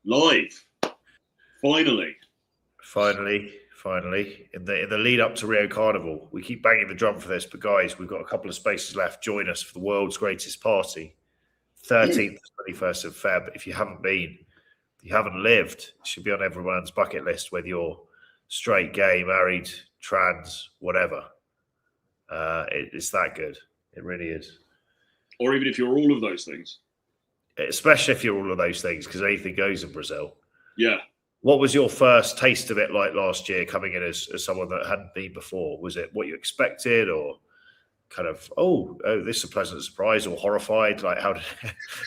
Live. Finally. Finally, in the lead up to Rio Carnival, we keep banging the drum for this, but guys, we've got a couple of spaces left. Join us for the world's greatest party, 13th to 21st of Feb. If you haven't been, if you haven't lived, it should be on everyone's bucket list, whether you're straight, gay, married, trans, whatever. It's that good. It really is. Or even if you're all of those things. Especially if you're all of those things, because anything goes in Brazil. Yeah. What was your first taste of it like last year, coming in as someone that hadn't been before? Was it what you expected, or kind of, oh, this is a pleasant surprise, or horrified? Like, how did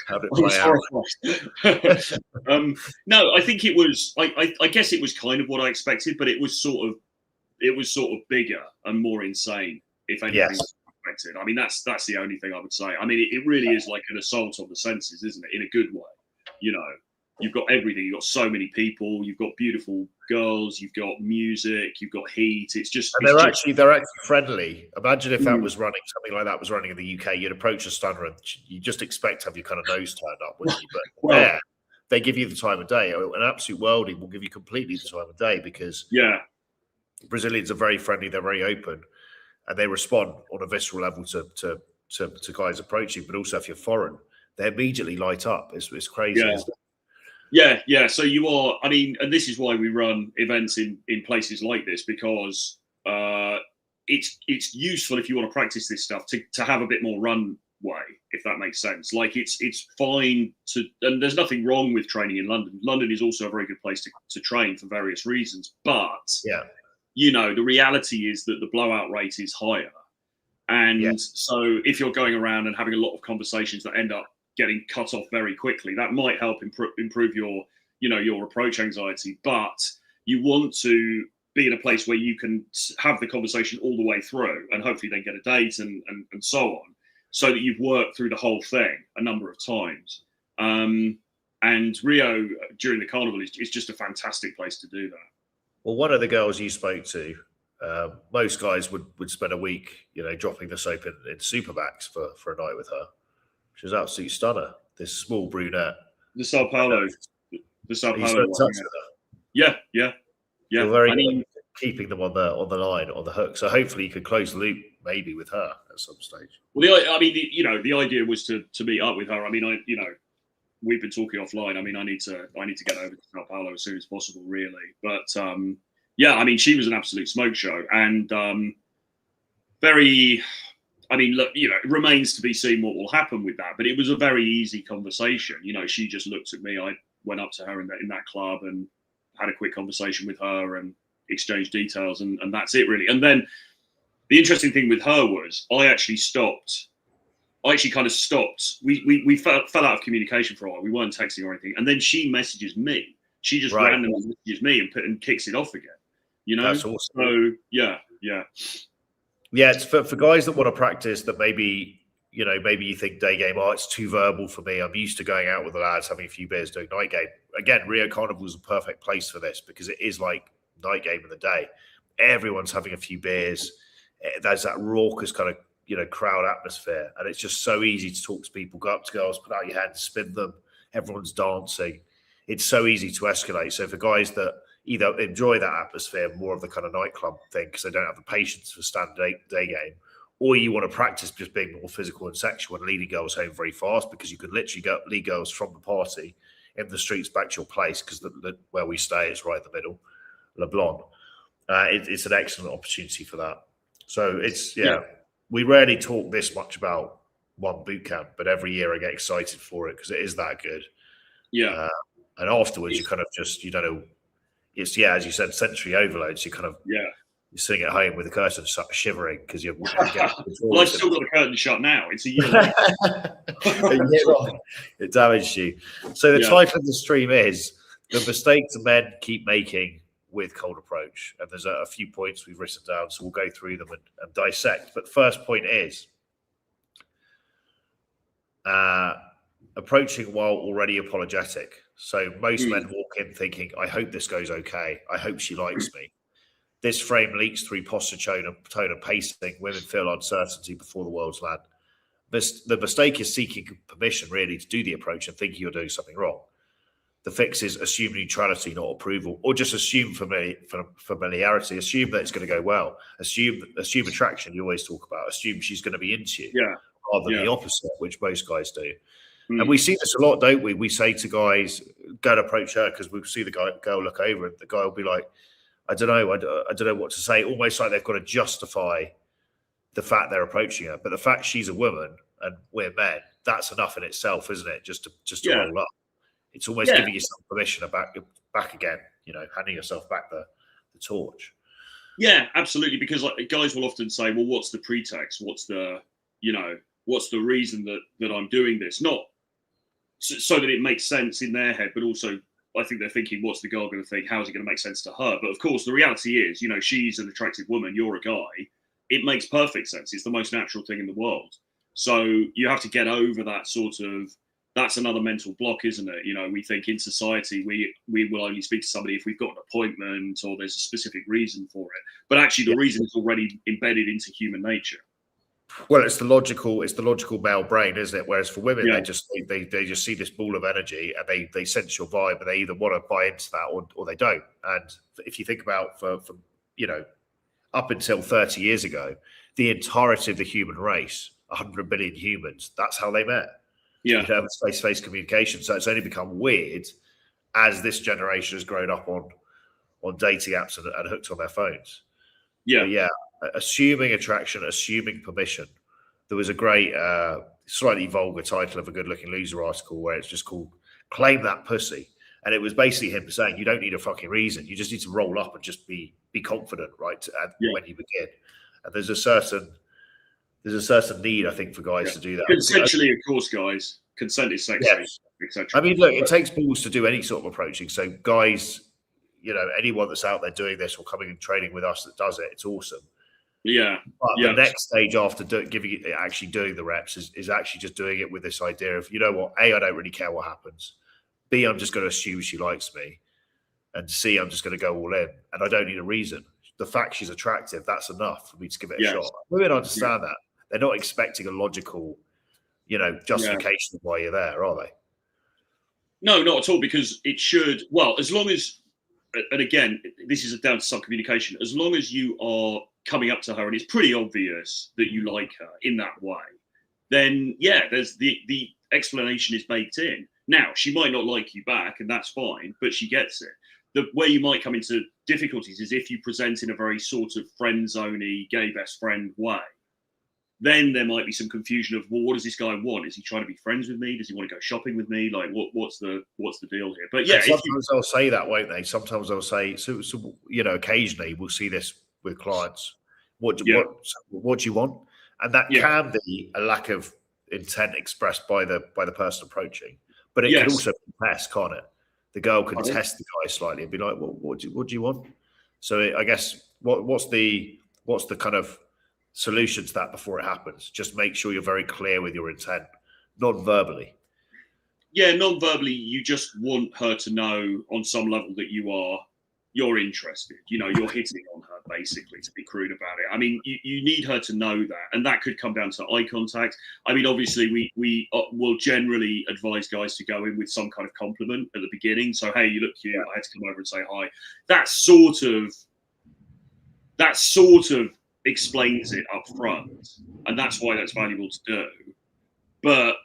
it play out? No, I think it was. I guess it was kind of what I expected, but it was sort of bigger and more insane, if anything. Yes. I mean, that's the only thing I would say. I mean, it really is like an assault on the senses, isn't it? In a good way, you know. You've got everything. You've got so many people. You've got beautiful girls. You've got music. You've got heat. It's just. And they're actually friendly. Imagine if that was running, something like that was running in the UK. You'd approach a stunner and you just expect to have your kind of nose turned up, wouldn't you? But there, they give you the time of day. An absolute worldie will give you completely the time of day, because Brazilians are very friendly. They're very open, and they respond on a visceral level to guys approaching. But also, if you're foreign, they immediately light up. It's crazy. Isn't it? Yeah. So you are, I mean, and this is why we run events in places like this, because it's useful if you want to practice this stuff to have a bit more runway, if that makes sense. Like it's fine to, and there's nothing wrong with training in London. London is also a very good place to train for various reasons. But, you know, the reality is that the blowout rate is higher. And so if you're going around and having a lot of conversations that end up getting cut off very quickly, that might help improve your, you know, your approach anxiety. But you want to be in a place where you can have the conversation all the way through, and hopefully then get a date and so on, so that you've worked through the whole thing a number of times. And Rio during the carnival is just a fantastic place to do that. Well, one of the girls you spoke to, most guys would spend a week, you know, dropping the soap in supermax for a night with her. She was an absolute stunner. This small brunette. The Sao Paulo one. Yeah. You're very keeping them on the line, on the hook. So hopefully you could close the loop maybe with her at some stage. Well, I mean, you know, the idea was to meet up with her. I mean, we've been talking offline. I mean, I need to get over to Sao Paulo as soon as possible, really. But I mean, she was an absolute smoke show, and very. I mean, look, you know, it remains to be seen what will happen with that. But it was a very easy conversation. You know, she just looked at me. I went up to her in that club and had a quick conversation with her and exchanged details, and that's it, really. And then the interesting thing with her was I actually kind of stopped. We fell out of communication for a while. We weren't texting or anything. And then she messages me. She just randomly messages me and kicks it off again. You know? That's awesome. So, yeah. Yeah, it's for guys that want to practice that maybe you think day game, it's too verbal for me. I'm used to going out with the lads, having a few beers, doing night game. Again, Rio Carnival is a perfect place for this, because it is like night game in the day. Everyone's having a few beers. There's that raucous kind of, you know, crowd atmosphere. And it's just so easy to talk to people, go up to girls, put out your hands, spin them. Everyone's dancing. It's so easy to escalate. So for guys that either enjoy that atmosphere, more of the kind of nightclub thing, because they don't have the patience for standard day game, or you want to practice just being more physical and sexual and leading girls home very fast, because you could literally lead girls from the party in the streets back to your place, because where we stay is right in the middle, Leblon. It's an excellent opportunity for that. So we rarely talk this much about one boot camp, but every year I get excited for it because it is that good. Yeah. And afterwards, you kind of just, you don't know, it's, as you said, sensory overload. So you kind of, you're sitting at home with the curtain shivering because you're getting well, I've still got the curtain shut now. It's a year long. It damaged you. So the title of the stream is The Mistakes Men Keep Making with Cold Approach. And there's a few points we've written down, so we'll go through them and dissect. But the first point is approaching while already apologetic. So most men walk in thinking, I hope this goes okay. I hope she likes me. This frame leaks through posture, tone and pacing. Women feel uncertainty before the world's land. The mistake is seeking permission, really, to do the approach and thinking you're doing something wrong. The fix is assume neutrality, not approval, or just assume familiarity. Assume that it's going to go well. Assume attraction. You always talk about. Assume she's going to be into you, rather than the opposite, which most guys do. And we see this a lot, don't we? We say to guys, "Go and approach her," because we see the girl look over, and the guy will be like, "I don't know, I don't know what to say." Almost like they've got to justify the fact they're approaching her, but the fact she's a woman and we're men, that's enough in itself, isn't it? Just to roll up. It's almost giving yourself permission back again, handing yourself back the torch. Yeah, absolutely. Because guys will often say, well, what's the pretext? What's the reason that I'm doing this? Not so that it makes sense in their head, but also I think they're thinking, what's the girl going to think? How is it going to make sense to her? But of course, the reality is, she's an attractive woman. You're a guy. It makes perfect sense. It's the most natural thing in the world. So you have to get over that sort of, that's another mental block, isn't it? We think in society, we will only speak to somebody if we've got an appointment or there's a specific reason for it. But actually the reason is already embedded into human nature. Well, it's the logical male brain, isn't it? Whereas for women, they just see this ball of energy and they sense your vibe, and they either want to buy into that or they don't. And if you think about for up until 30 years ago, the entirety of the human race, 100 billion humans, that's how they met. Yeah, face-to-face communication. So it's only become weird as this generation has grown up on dating apps and hooked on their phones. Yeah. Assuming attraction, assuming permission. There was a great, slightly vulgar title of a Good-Looking Loser article where it's just called "Claim That Pussy," and it was basically him saying you don't need a fucking reason. You just need to roll up and just be confident, right? When you begin, and there's a certain need, I think, for guys to do that. Consensually, of course, guys. Consent is sexy, etc. I mean, look, it takes balls to do any sort of approaching. So, guys, anyone that's out there doing this or coming and training with us that does it, it's awesome. Yeah. But the next stage after actually doing the reps is actually just doing it with this idea of, what, A, I don't really care what happens. B, I'm just going to assume she likes me. And C, I'm just going to go all in. And I don't need a reason. The fact she's attractive, that's enough for me to give it a shot. Women understand that. They're not expecting a logical, justification of why you're there, are they? No, not at all, because it should, as long as, and again, this is down to some communication, as long as you are coming up to her and it's pretty obvious that you like her in that way, then there's the explanation is baked in. Now, she might not like you back, and that's fine, but she gets it. Where you might come into difficulties is if you present in a very sort of friend-zoney, gay best friend way. Then there might be some confusion of, well, what does this guy want? Is he trying to be friends with me? Does he want to go shopping with me? Like, what's the deal here? But sometimes they'll say that, won't they? Sometimes they'll say, so occasionally we'll see this with clients. What do you want? And that can be a lack of intent expressed by the person approaching, but it can also be test, can't it? The girl can test the guy slightly and be like, well, what do you want? So I guess what's the kind of solution to that before it happens? Just make sure you're very clear with your intent, non-verbally. Yeah, non-verbally, you just want her to know on some level that you're interested. You're hitting on her, basically, to be crude about it. I mean, you need her to know that, and that could come down to eye contact. I mean, obviously, we will generally advise guys to go in with some kind of compliment at the beginning. So, hey, you look cute. I had to come over and say hi. That sort of explains it up front, and that's why that's valuable to do. But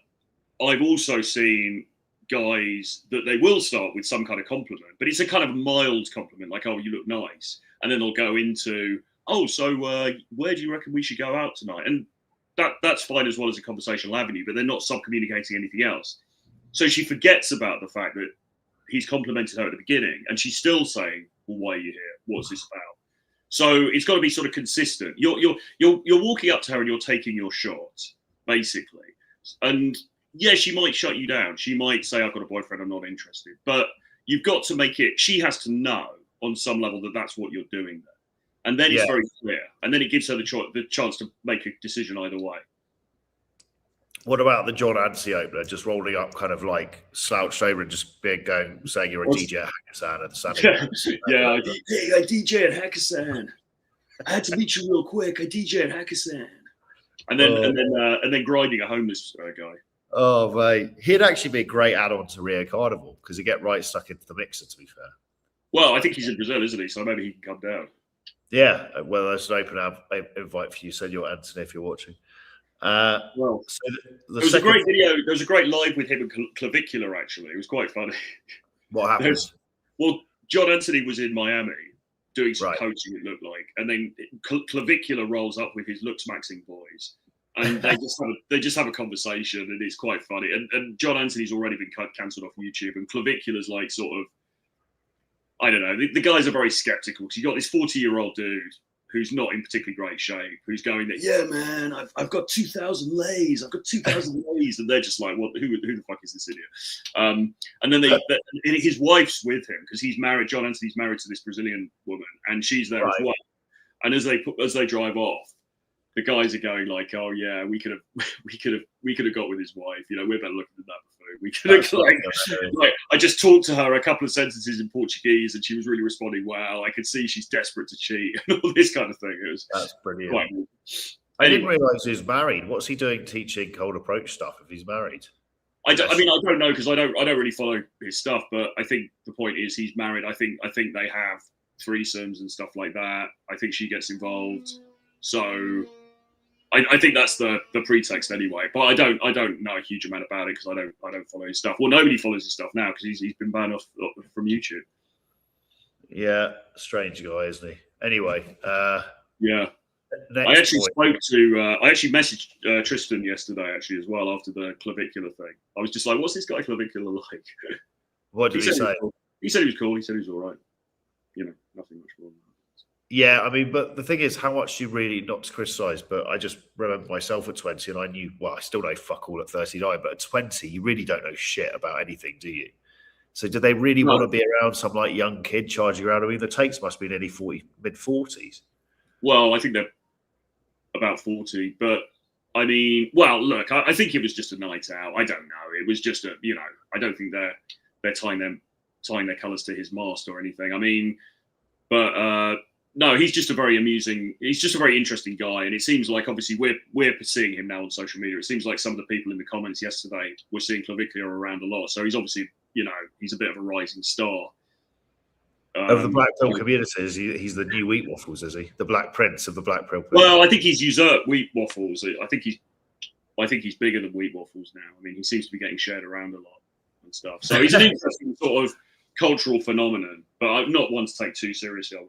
I've also seen guys that they will start with some kind of compliment, but it's a kind of mild compliment, like, oh, you look nice, and then they'll go into, oh, so where do you reckon we should go out tonight? And that's fine as well as a conversational avenue, but they're not sub-communicating anything else. So she forgets about the fact that he's complimented her at the beginning, and she's still saying, well, why are you here? What's this about? So it's got to be sort of consistent. You're walking up to her and you're taking your shot, basically. And she might shut you down. She might say, I've got a boyfriend, I'm not interested. But you've got to make it, she has to know on some level that that's what you're doing there. And then it's very clear. And then it gives her the chance to make a decision either way. What about the John Anstey opener, just rolling up kind of like slouched over and just saying you're a DJ at Hakkasan at the I DJ at Hakkasan. I had to meet you real quick. I DJ at Hakkasan. And then grinding a homeless guy. Oh, mate. He'd actually be a great add-on to Rio Carnival because he'd get right stuck into the mixer, to be fair. Well, I think he's in Brazil, isn't he? So maybe he can come down. Yeah, well, that's an open invite for you, Senor Anthony, if you're watching. Well, so there was a great video. There was a great live with him and Clavicular, actually. It was quite funny. What happened? Well, John Anthony was in Miami doing some Right. coaching, it looked like. And then Clavicular rolls up with his Lux Maxing boys. And they just have a conversation, and it's quite funny. And John Anthony's already been cancelled off YouTube, and Clavicular's like sort of, I don't know. The guys are very skeptical because you got this 40-year-old dude who's not in particularly great shape, who's going there, yeah, man, I've got 2,000 lays. I've got 2,000 lays. And they're just like, what? Who the fuck is this idiot? And then his wife's with him because he's married. John Anthony's married to this Brazilian woman, and she's there as well. And as they drive off, the guys are going like, oh yeah, we could have got with his wife. You know, we're better looking than that before. We could have like, I just talked to her a couple of sentences in Portuguese, and she was really responding well. I could see she's desperate to cheat and all this kind of thing. That's brilliant. I didn't realise he was married. What's he doing teaching cold approach stuff if he's married? I don't know because I don't really follow his stuff, but I think the point is he's married. I think they have threesomes and stuff like that. I think she gets involved, so. I think that's the pretext anyway, but I don't know a huge amount about it because I don't follow his stuff. Well, nobody follows his stuff now because he's been banned off from YouTube. Yeah, strange guy, isn't he? Anyway, yeah. I actually messaged Tristan yesterday actually as well after the Clavicular thing. I was just like, what's this guy Clavicular like? What did he say? He said he was cool. He said he was all right. You know, nothing much more than that. Yeah, I mean, but the thing is, how much do you really, not to criticise, but I just remember myself at 20 and I knew, well, I still know fuck all at 39, but at 20, you really don't know shit about anything, do you? So do they really want to be around some like young kid charging around? I mean, the Tates must be nearly 40, mid-40s. Well, I think they're about 40, but I mean, well, look, I think it was just a night out. I don't know. It was just a, you know, I don't think they're tying their colours to his mast or anything. I mean, but no, he's just a very interesting guy. And it seems like obviously we're seeing him now on social media. It seems like some of the people in the comments yesterday were seeing Clavicular around a lot. So he's obviously, you know, he's a bit of a rising star. Of the Black Pill communities, he's the new Wheat Waffles, is he? The Black Prince of the Black Pill. Well, I think he's usurped Wheat Waffles. I think he's bigger than Wheat Waffles now. I mean, he seems to be getting shared around a lot and stuff. So he's an interesting sort of cultural phenomenon, but I'm not one to take too seriously.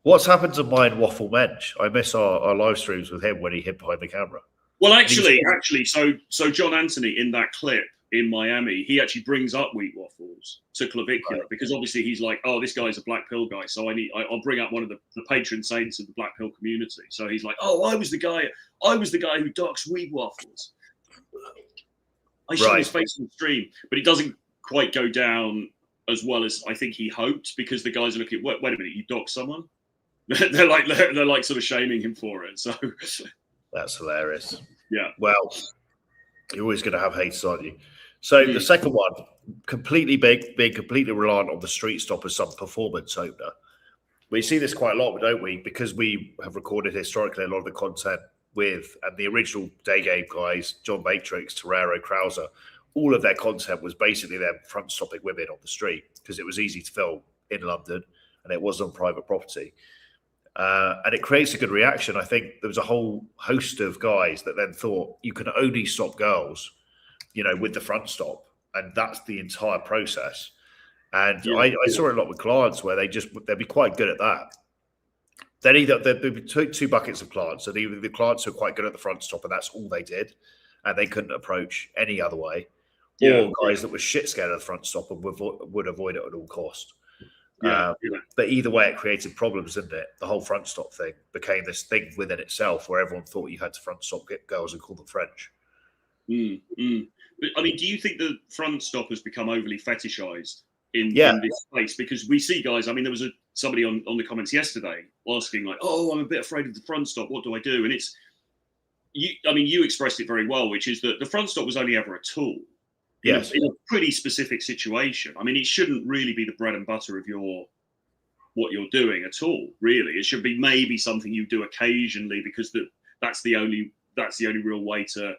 What's happened to Mine Waffle Mensch? I miss our live streams with him when he hid behind the camera. Well, actually, so John Anthony in that clip in Miami, he actually brings up Wheat Waffles to Clavicular because obviously he's like, oh, this guy's a Black Pill guy, so I'll bring up one of the patron saints of the Black Pill community. So he's like, oh, I was the guy who doxed Wheat Waffles. I showed his face on the stream, but it doesn't quite go down as well as I think he hoped because the guys are looking. Wait a minute, you doxed someone? they're like sort of shaming him for it. So that's hilarious. Yeah. Well, you're always going to have haters, aren't you? So the second one, completely being completely reliant on the Street Stop as some performance opener. We see this quite a lot, don't we? Because we have recorded historically a lot of the content with, and the original Day Game guys, John Matrix, Torero, Krauser, all of their content was basically them front stopping women on the street because it was easy to film in London and it was on private property. And it creates a good reaction. I think there was a whole host of guys that then thought you can only stop girls, you know, with the front stop. And that's the entire process. And I saw it a lot with clients where they'd be quite good at that. There'd be two buckets of clients. And either the clients who are quite good at the front stop and that's all they did, and they couldn't approach any other way, or guys that were shit scared of the front stop and would avoid it at all cost. But either way, it created problems, didn't it? The whole front stop thing became this thing within itself where everyone thought you had to front stop girls and call them French. I mean, do you think the front stop has become overly fetishized in this place? Because we see guys, I mean, there was somebody on the comments yesterday asking like, oh, I'm a bit afraid of the front stop. What do I do? And it's, you expressed it very well, which is that the front stop was only ever a tool. In a pretty specific situation. I mean, it shouldn't really be the bread and butter of what you're doing at all, really. It should be maybe something you do occasionally because that's the only real way to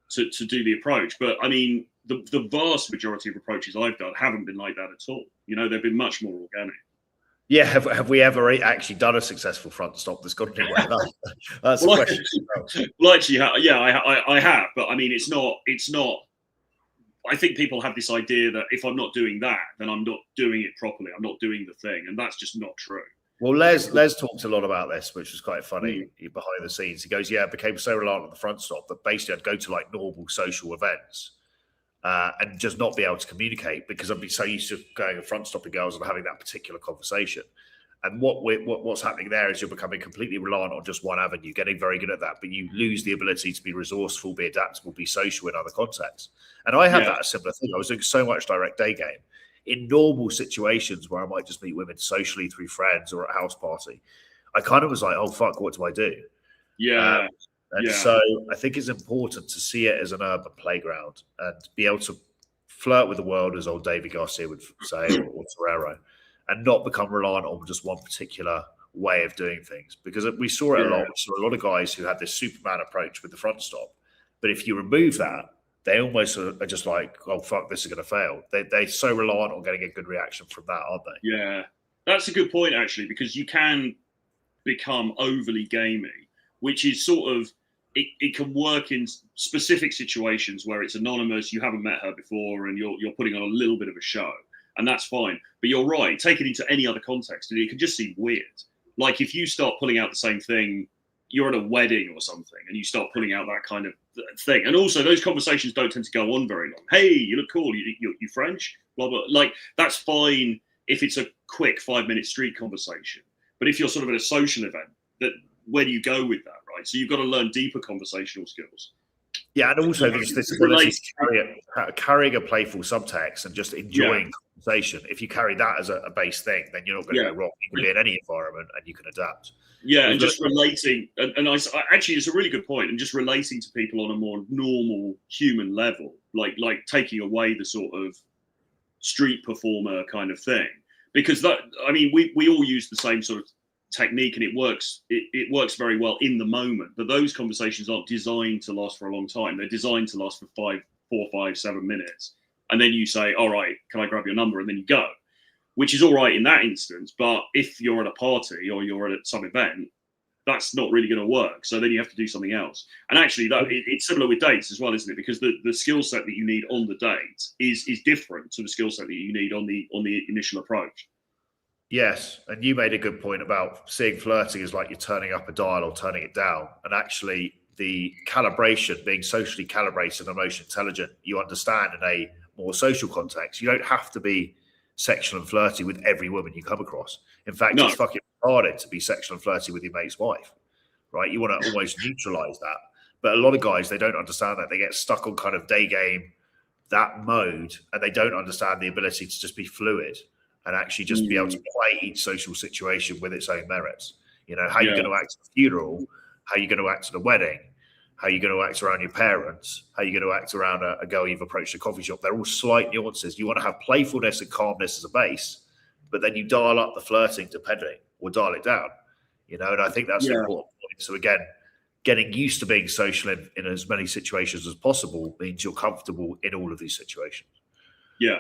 to do the approach. But I mean, the vast majority of approaches I've done haven't been like that at all. You know, they've been much more organic. Yeah, have we ever actually done a successful front stop that's gone anywhere? That's a question. Well, actually, yeah, I have, but I mean, it's not. I think people have this idea that if I'm not doing that, then I'm not doing it properly. I'm not doing the thing, and that's just not true. Well, Les talked a lot about this, which was quite funny behind the scenes. He goes, "Yeah, I became so reliant on the front stop that basically I'd go to like normal social events and just not be able to communicate because I'd be so used to going and front stopping girls and having that particular conversation." And what's happening there is you're becoming completely reliant on just one avenue, getting very good at that, but you lose the ability to be resourceful, be adaptable, be social in other contexts. And I had that a similar thing. I was doing so much direct day game in normal situations where I might just meet women socially through friends or at a house party. I kind of was like, oh, fuck, what do I do? Yeah. So I think it's important to see it as an urban playground and be able to flirt with the world, as old David Garcia would say, or Torero, and not become reliant on just one particular way of doing things. Because we saw it a lot. We saw a lot of guys who had this Superman approach with the front stop. But if you remove that, they almost are just like, oh, fuck, this is going to fail. They're so reliant on getting a good reaction from that, aren't they? Yeah, that's a good point, actually, because you can become overly gamey, which is sort of, it can work in specific situations where it's anonymous, you haven't met her before, and you're putting on a little bit of a show. And that's fine. But you're right, take it into any other context, and it can just seem weird. Like if you start pulling out the same thing, you're at a wedding or something, and you start pulling out that kind of thing. And also, those conversations don't tend to go on very long. Hey, you look cool. You French? Blah, blah. Like, that's fine if it's a quick 5-minute street conversation. But if you're sort of at a social event, where do you go with that, right? So you've got to learn deeper conversational skills. Yeah, and also there's this ability to carrying a playful subtext and just enjoying conversation. If you carry that as a base thing, then you're not going to go wrong. You can be in any environment and you can adapt. Yeah, and just relating, and I actually, it's a really good point, and just relating to people on a more normal human level, like taking away the sort of street performer kind of thing, because that, I mean, we all use the same sort of technique, and it works very well in the moment, but those conversations aren't designed to last for a long time. They're designed to last for 4, 5, 7 minutes, and then you say, all right, can I grab your number, and then you go, which is all right in that instance. But if you're at a party or you're at some event, that's not really going to work, so then you have to do something else. And actually it's similar with dates as well, isn't it? Because the skill set that you need on the date is different to the skill set that you need on the initial approach. Yes, and you made a good point about seeing flirting as like you're turning up a dial or turning it down. And actually, the calibration, being socially calibrated and emotion intelligent, you understand in a more social context. You don't have to be sexual and flirty with every woman you come across. In fact, it's fucking retarded to be sexual and flirty with your mate's wife, right? You want to almost neutralize that. But a lot of guys, they don't understand that. They get stuck on kind of day game, that mode, and they don't understand the ability to just be fluid and actually just be able to play each social situation with its own merits. You know, how you're going to act at a funeral, how you're going to act at a wedding, how you're going to act around your parents, how you're going to act around a girl you've approached a coffee shop. They're all slight nuances. You want to have playfulness and calmness as a base, but then you dial up the flirting depending, or dial it down. You know, and I think that's an important point. So again, getting used to being social in as many situations as possible means you're comfortable in all of these situations. Yeah.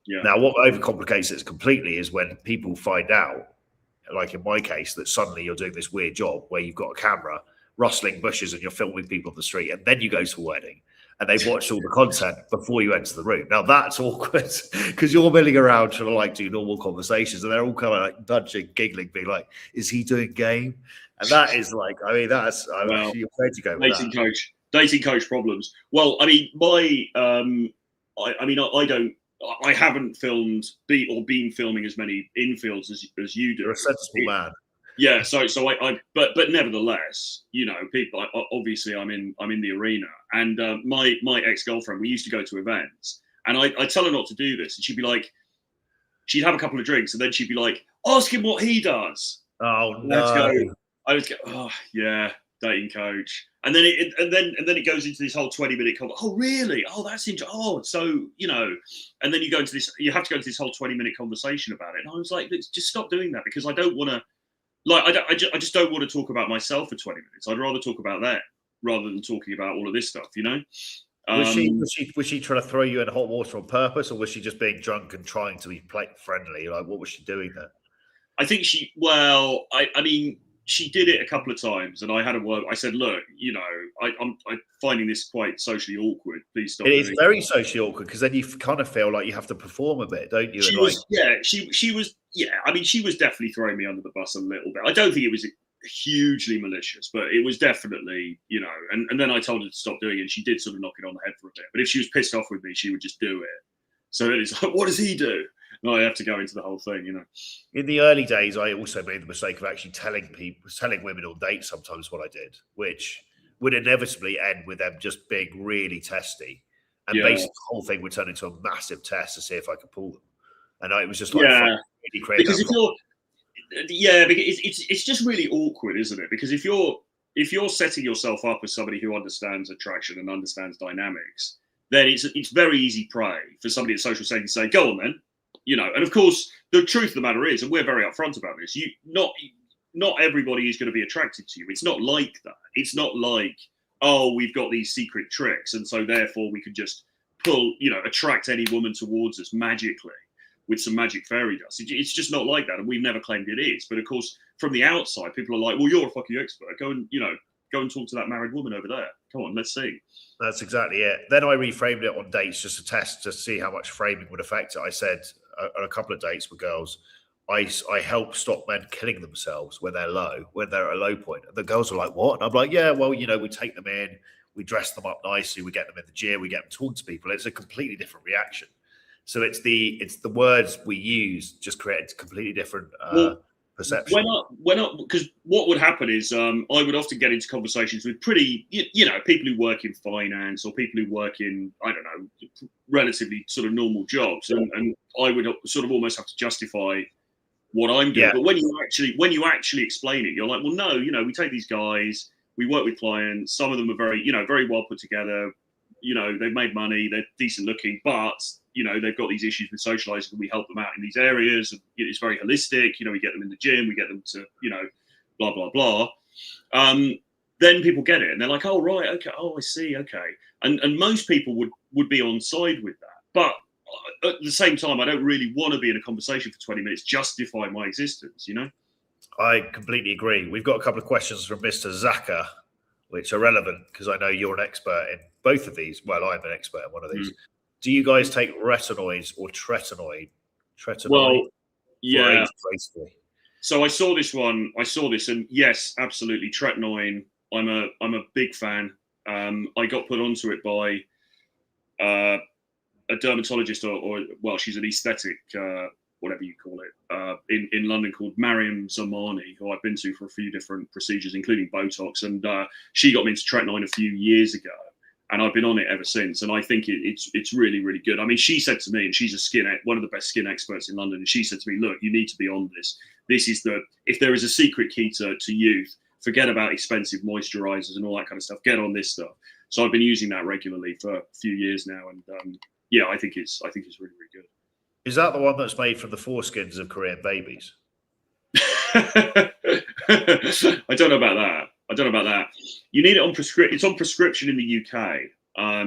Yeah. Now, what overcomplicates it completely is when people find out, like in my case, that suddenly you're doing this weird job where you've got a camera rustling bushes and you're filming people on the street, and then you go to a wedding and they've watched all the content before you enter the room. Now that's awkward because you're milling around trying to like do normal conversations and they're all kind of like nudging, giggling, being like, "Is he doing game?" And that is like, I mean, I'm actually afraid to go with that. Dating coach problems. Well, I mean, I haven't filmed or been filming as many infields as you do. You're a sensible man. Yeah, so but nevertheless, you know, people. Obviously, I'm in the arena, and my ex-girlfriend, we used to go to events, and I tell her not to do this, and she'd be like, she'd have a couple of drinks, and then she'd be like, "Ask him what he does." Oh no! I would go, "Oh yeah, dating coach," and then it goes into this whole 20-minute conversation. Oh really? Oh that's interesting. Oh, so you know, and then you have to go into this whole 20-minute conversation about it. And I was like, just stop doing that, because I don't want to. Like, I just don't want to talk about myself for 20 minutes. I'd rather talk about that rather than talking about all of this stuff, you know? Was she trying to throw you in hot water on purpose, or was she just being drunk and trying to be friendly? Like, what was she doing there? I think I mean, she did it a couple of times, and I had a word. I said, "Look, I'm finding this quite socially awkward. Please stop." It is very socially awkward because then you kind of feel like you have to perform a bit, don't you? She was I mean, she was definitely throwing me under the bus a little bit. I don't think it was hugely malicious, but it was definitely, and then I told her to stop doing it, and she did sort of knock it on the head for a bit. But if she was pissed off with me, she would just do it. So it's like, what does he do? And I have to go into the whole thing, In the early days, I also made the mistake of actually telling women on dates sometimes what I did, which would inevitably end with them just being really testy. And basically the whole thing would turn into a massive test to see if I could pull them. And it was just like really because because it's just really awkward, isn't it? Because if you're setting yourself up as somebody who understands attraction and understands dynamics, then it's very easy prey for somebody at social setting to say, "Go on, then." And of course, the truth of the matter is, and we're very upfront about this, not everybody is going to be attracted to you. It's not like that. It's not like, oh, we've got these secret tricks, and so therefore we can just attract any woman towards us magically with some magic fairy dust. It's just not like that, and we've never claimed it is. But of course, from the outside, people are like, "Well, you're a fucking expert. Go and talk to that married woman over there. Come on, let's see." That's exactly it. Then I reframed it on dates just to test to see how much framing would affect it. I said on a couple of dates with girls, I help stop men killing themselves when they're at a low point. And the girls are like, "What?" And I'm like, "Yeah, well, we take them in, we dress them up nicely, we get them in the gym, we get them to talk to people." It's a completely different reaction. So it's the words we use just create a completely different perception. Because what would happen is I would often get into conversations with pretty, people who work in finance or people who work in, I don't know, relatively sort of normal jobs, and I would sort of almost have to justify what I'm doing. Yeah. But when you actually explain it, you're like, well, no, we take these guys, we work with clients. Some of them are very, very well put together. They've made money, they're decent looking, but they've got these issues with socializing, and we help them out in these areas. And it's very holistic. We get them in the gym, we get them to, blah, blah, blah. Then people get it and they're like, "Oh, right. Okay. Oh, I see. Okay." And most people would be on side with that. But at the same time, I don't really want to be in a conversation for 20 minutes, justify my existence, I completely agree. We've got a couple of questions from Mr. Zaka, which are relevant because I know you're an expert in both of these. Well, I'm an expert in one of these. Do you guys take retinoids or tretinoid? Well, yeah. So I saw this, and yes, absolutely, tretinoin. I'm a big fan. I got put onto it by a dermatologist, or she's an aesthetic, whatever you call it, in London, called Mariam Zamani, who I've been to for a few different procedures, including Botox, and she got me into tretinoin a few years ago. And I've been on it ever since, and I think it's really, really good. I mean, she said to me, and she's one of the best skin experts in London, and she said to me, "Look, you need to be on this. This is if there is a secret key to youth, forget about expensive moisturizers and all that kind of stuff. Get on this stuff." So I've been using that regularly for a few years now, and I think it's really, really good. Is that the one that's made from the foreskins of Korean babies? I don't know about that. You need it on prescription. It's on prescription in the UK.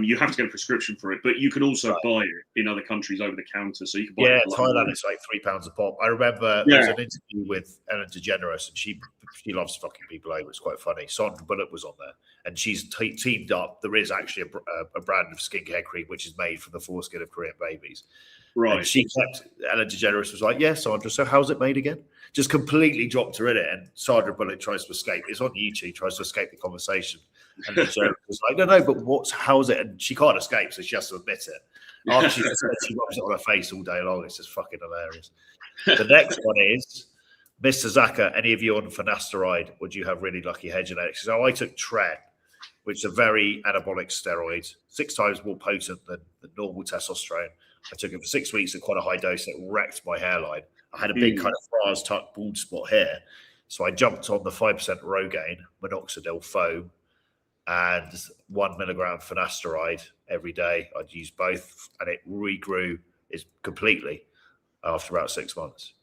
You have to get a prescription for it, but you can also buy it in other countries over the counter. So you can buy it. Yeah, Thailand, it's like £3 a pop. I remember there was an interview with Ellen DeGeneres, and she loves fucking people over. It's quite funny. Sandra Bullock was on there, and she's teamed up. There is actually a brand of skincare cream which is made from the foreskin of Korean babies. Right. And Ellen DeGeneres was like, "Yeah, Sandra, so how's it made again?" Just completely dropped her in it, and Sandra Bullock tries to escape. It's on YouTube, tries to escape the conversation. And DeGeneres was like, "No, but how's it?" And she can't escape, so she has to admit it. After she rubs it on her face all day long. It's just fucking hilarious. The next one is, Mr. Zaka, any of you on finasteride, or do you have really lucky hair genetics? So I took Tren, which is a very anabolic steroid, 6 times more potent than the normal testosterone. I took it for 6 weeks at quite a high dose. It wrecked my hairline. I had a big kind of Fras tuck bald spot here. So I jumped on the 5% Rogaine, minoxidil foam, and 1 milligram finasteride every day. I'd use both, and it regrew completely after about 6 months.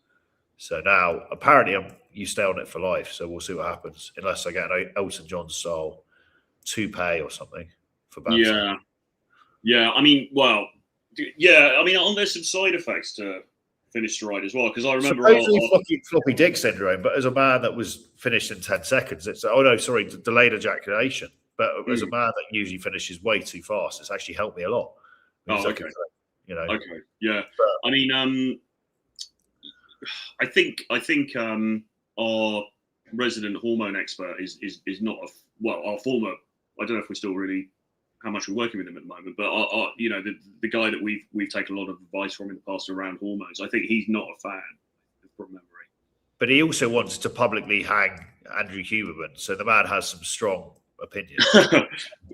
So now, apparently, you stay on it for life. So we'll see what happens, unless I get an Elton John style toupee or something for bouncing. Yeah. Yeah, I mean, well, yeah, I mean, there's some side effects to Finasteride as well, because I remember supposedly floppy dick syndrome, but as a man that was finished in 10 seconds, it's delayed ejaculation. But as a man that usually finishes way too fast, it's actually helped me a lot. Okay. You know. Okay. Yeah. But, I mean, I think our resident hormone expert is not our former. I don't know if we're still really how much we're working with him at the moment, but our the guy that we've taken a lot of advice from in the past around hormones. I think he's not a fan from memory. But he also wants to publicly hang Andrew Huberman, so the man has some strong opinions.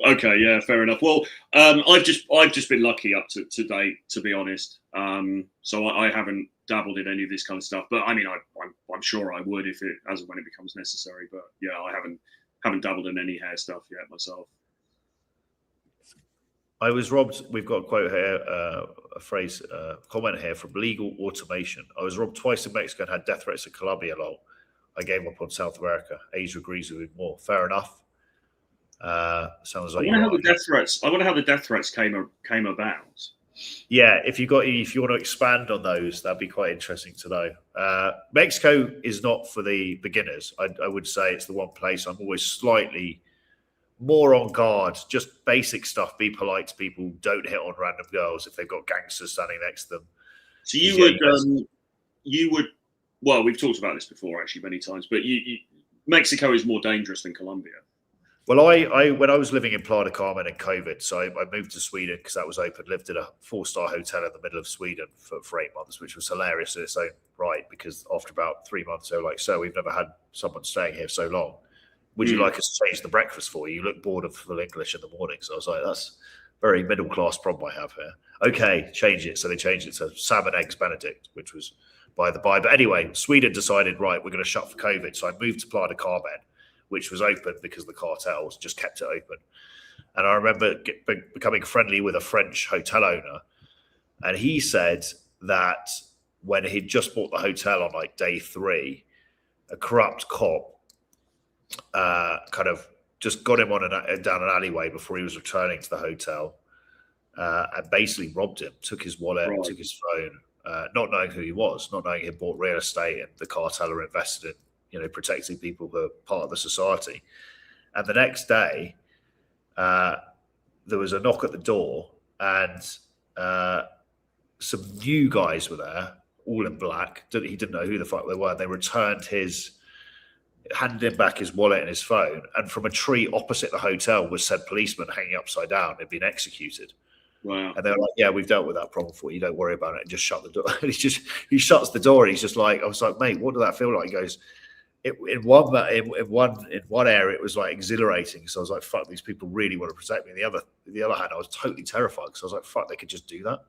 Okay, yeah, fair enough. Well, I've just been lucky up to date, to be honest. So I haven't dabbled in any of this kind of stuff, but I mean, I'm sure I would if it as and when it becomes necessary. But yeah, I haven't dabbled in any hair stuff yet myself. I was robbed. We've got a quote here, comment here from Legal Automation. I was robbed twice in Mexico and had death threats in Colombia. Lol. I gave up on South America. Asia agrees with me more. Fair enough. Sounds like. I wonder how the death threats came about. Yeah, if you want to expand on those, that'd be quite interesting to know. Mexico is not for the beginners. I would say it's the one place I'm always slightly more on guard. Just basic stuff. Be polite to people. Don't hit on random girls if they've got gangsters standing next to them. So you would. Well, we've talked about this before actually many times, but Mexico is more dangerous than Colombia. Well, I when I was living in Playa del Carmen in COVID, so I moved to Sweden because that was open. Lived at a 4-star hotel in the middle of Sweden for 8 months, which was hilarious in its own right. Because after about 3 months, they were like, "So we've never had someone staying here so long. Would you like us to change the breakfast for you? You look bored of full English in the morning." So I was like, "That's a very middle class problem I have here." Okay, change it. So they changed it to salmon eggs Benedict, which was by the by. But anyway, Sweden decided, right, we're going to shut for COVID. So I moved to Playa del Carmen, which was open because the cartels just kept it open. And I remember becoming friendly with a French hotel owner. And he said that when he'd just bought the hotel on like day 3, a corrupt cop kind of just got him down an alleyway before he was returning to the hotel and basically robbed him, took his wallet, took his phone, not knowing who he was, not knowing he'd bought real estate and the cartel are invested in protecting people who are part of the society. And the next day, there was a knock at the door and some new guys were there, all in black. He didn't know who the fuck they were. They handed him back his wallet and his phone. And from a tree opposite the hotel was said policeman hanging upside down. They'd been executed. Wow. And they were like, "Yeah, we've dealt with that problem for you. Don't worry about it." And just shut the door. And he shuts the door. And he's just like, I was like, "Mate, what did that feel like?" He goes, in one area it was like exhilarating, so I was like, fuck, these people really want to protect me. The other hand, I was totally terrified because I was like, fuck, they could just do that.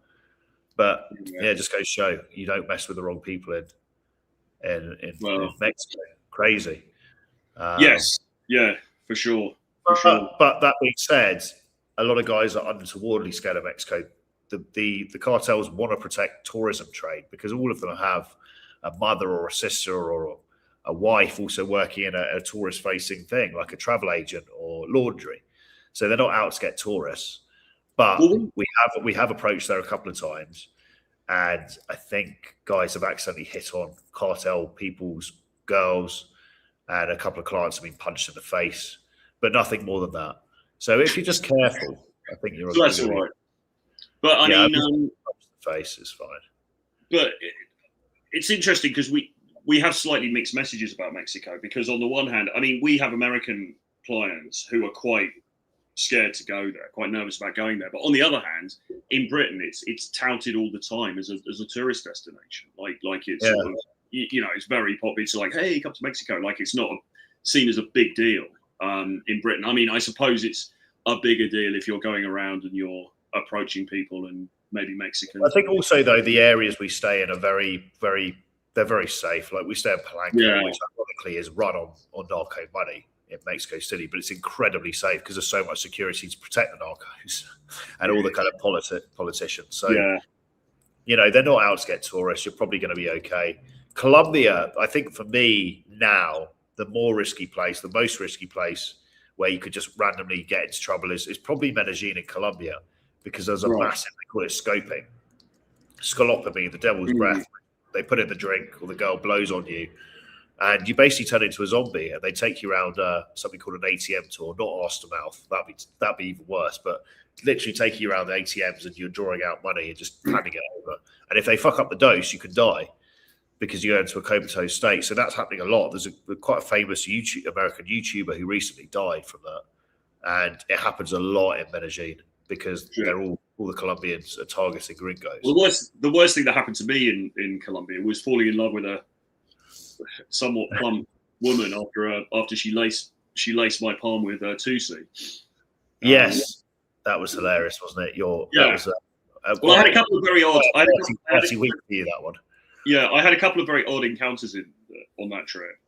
But yeah, just goes to show you don't mess with the wrong people in Mexico. Crazy. Yes, yeah, for sure. But that being said, a lot of guys are untowardly scared of Mexico. The cartels want to protect tourism trade because all of them have a mother or a sister or a wife also working in a tourist-facing thing, like a travel agent or laundry. So they're not out to get tourists. But we have approached there a couple of times, and I think guys have accidentally hit on cartel people's girls, and a couple of clients have been punched in the face, but nothing more than that. So if you're just careful, I think you're that's all right. But I mean, the face is fine. But it's interesting because we have slightly mixed messages about Mexico because on the one hand, I mean, we have American clients who are quite scared to go there, quite nervous about going there. But on the other hand, in Britain, it's touted all the time as a tourist destination. Like it's sort of, it's very popular. It's like, hey, come to Mexico. Like it's not seen as a big deal in Britain. I mean, I suppose it's a bigger deal if you're going around and you're approaching people and maybe Mexicans. I think also though the areas we stay in are very, very. They're very safe. Like we stay in Palenque, which ironically is run on narco money in Mexico City, but it's incredibly safe because there's so much security to protect the narcos and all the kind of politicians. So, they're not out to get tourists. You're probably going to be okay. Colombia, I think for me now, the most risky place where you could just randomly get into trouble is probably Medellin in Colombia, because there's a massive, they call it scoping, scalopamine, the devil's breath. They put it in the drink, or the girl blows on you, and you basically turn into a zombie. And they take you around something called an ATM tour, not arse to mouth. That'd be even worse, but literally taking you around the ATMs and you're drawing out money and just handing it over. And if they fuck up the dose, you can die because you go into a comatose state. So that's happening a lot. There's quite a famous American YouTuber who recently died from that, and it happens a lot in Medellin because they're all the Colombians are targeting gringos. Well, the worst thing that happened to me in Colombia was falling in love with a somewhat plump woman after she laced my palm with Tusi. Yes, that was hilarious, wasn't it? That was well, I had a couple of very odd. I had a couple of very odd encounters on that trip,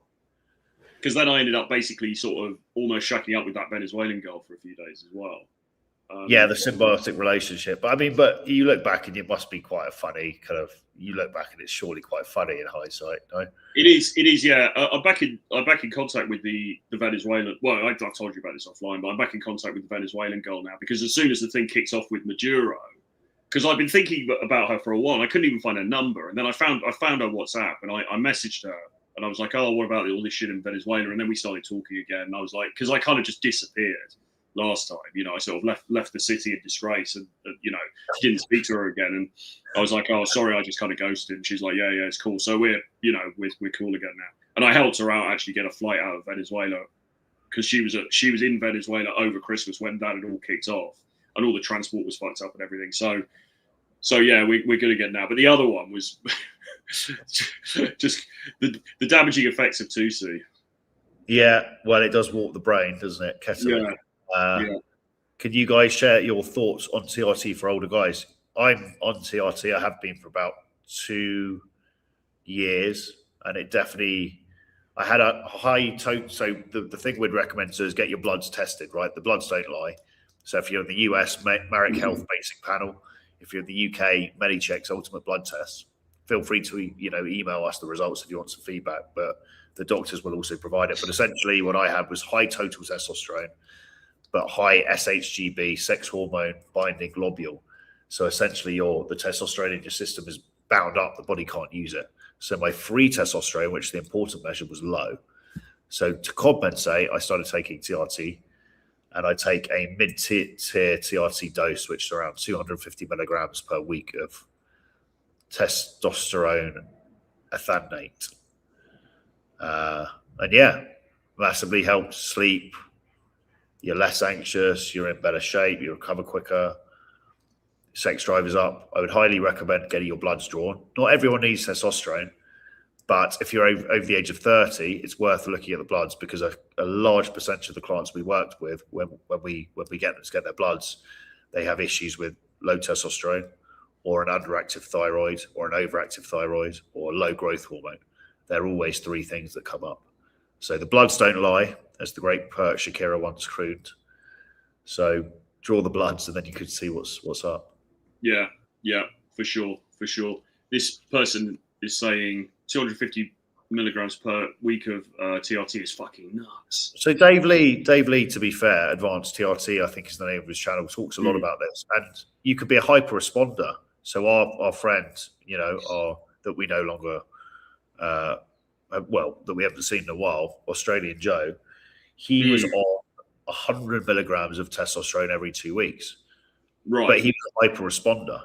because then I ended up basically sort of almost shacking up with that Venezuelan girl for a few days as well. The symbiotic relationship. But I mean, but you look back and it must be quite a funny kind of. You look back and it's surely quite funny in hindsight, no? It is. Yeah, I'm back in contact with the Venezuelan. Well, I've told you about this offline, but I'm back in contact with the Venezuelan girl now, because as soon as the thing kicks off with Maduro, because I've been thinking about her for a while, I couldn't even find her number, and then I found her WhatsApp, and I messaged her, and I was like, oh, what about all this shit in Venezuela? And then we started talking again, and I was like, because I kind of just disappeared last time, I sort of left the city in disgrace, and didn't speak to her again, and I was like, oh, sorry, I just kind of ghosted. And she's like, yeah, it's cool. So we're cool again now. And I helped her out actually get a flight out of Venezuela, because she was in Venezuela over Christmas when that had all kicked off, and all the transport was fucked up and everything. So yeah, we're good again now. But the other one was just the damaging effects of Tusi. Yeah, well, it does warp the brain, doesn't it? Ketamine. Can you guys share your thoughts on TRT for older guys? I'm on TRT. I have been for about 2 years, and it definitely. I had a high total. So the thing we'd recommend is get your bloods tested, right? The bloods don't lie. So if you're in the US, Marek Health Basic Panel. If you're in the UK, Medichecks Ultimate Blood Test. Feel free to email us the results if you want some feedback. But the doctors will also provide it. But essentially, what I had was high total testosterone, but high SHGB, sex hormone binding globule. So essentially, the testosterone in your system is bound up. The body can't use it. So my free testosterone, which is the important measure, was low. So to compensate, I started taking TRT, and I take a mid-tier TRT dose, which is around 250 milligrams per week of testosterone ethanate. And yeah, massively helps sleep. You're less anxious, you're in better shape, you recover quicker, sex drive is up. I would highly recommend getting your bloods drawn. Not everyone needs testosterone, but if you're over the age of 30, it's worth looking at the bloods, because a large percentage of the clients we worked with, when we get them to get their bloods, they have issues with low testosterone, or an underactive thyroid, or an overactive thyroid, or low growth hormone. There are always three things that come up. So the bloods don't lie, as the great poet Shakira once crooned. So draw the bloods, and then you could see what's up. Yeah, for sure. This person is saying 250 milligrams per week of TRT is fucking nuts. So Dave Lee, to be fair, Advanced TRT, I think is the name of his channel, talks a lot about this. And you could be a hyper responder. So our friend, that we no longer, that we haven't seen in a while, Australian Joe, he was on 100 milligrams of testosterone every 2 weeks. Right. But he was a hyper responder.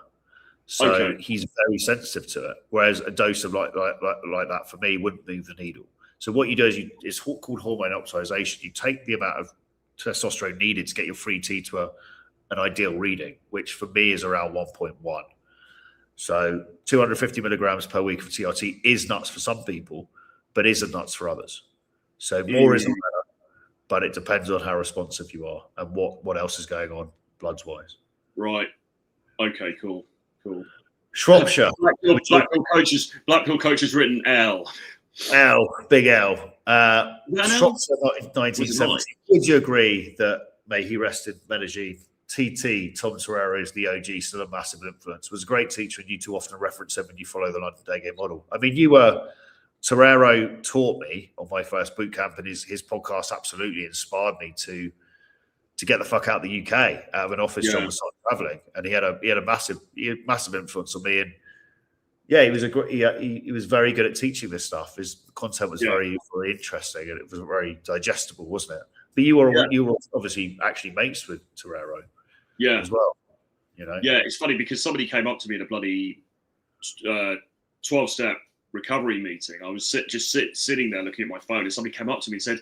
So he's very sensitive to it. Whereas a dose of like that for me wouldn't move the needle. So what you do is it's called hormone optimization. You take the amount of testosterone needed to get your free T to an ideal reading, which for me is around 1.1. So 250 milligrams per week of TRT is nuts for some people, but isn't nuts for others. So more isn't better, but it depends on how responsive you are and what else is going on bloods wise. Right. Okay, cool. Shropshire. Blackpool coach has written L. Big L. Shropshire, 1970. Would you agree that, may he rest in Medellin, TT, Tom Torero is the OG, still a massive influence, was a great teacher, and you too often reference him when you follow the London Day Game model. I mean, Torero taught me on my first boot camp, and his podcast absolutely inspired me to to get the fuck out of the UK, out of an office job and start traveling. And he had a massive influence on me. And yeah, he was very good at teaching this stuff. His content was very, very interesting, and it was very digestible, wasn't it? But you were obviously actually mates with Torero, as well. You know, it's funny because somebody came up to me in a bloody 12-step recovery meeting. I was sitting there looking at my phone, and somebody came up to me and said,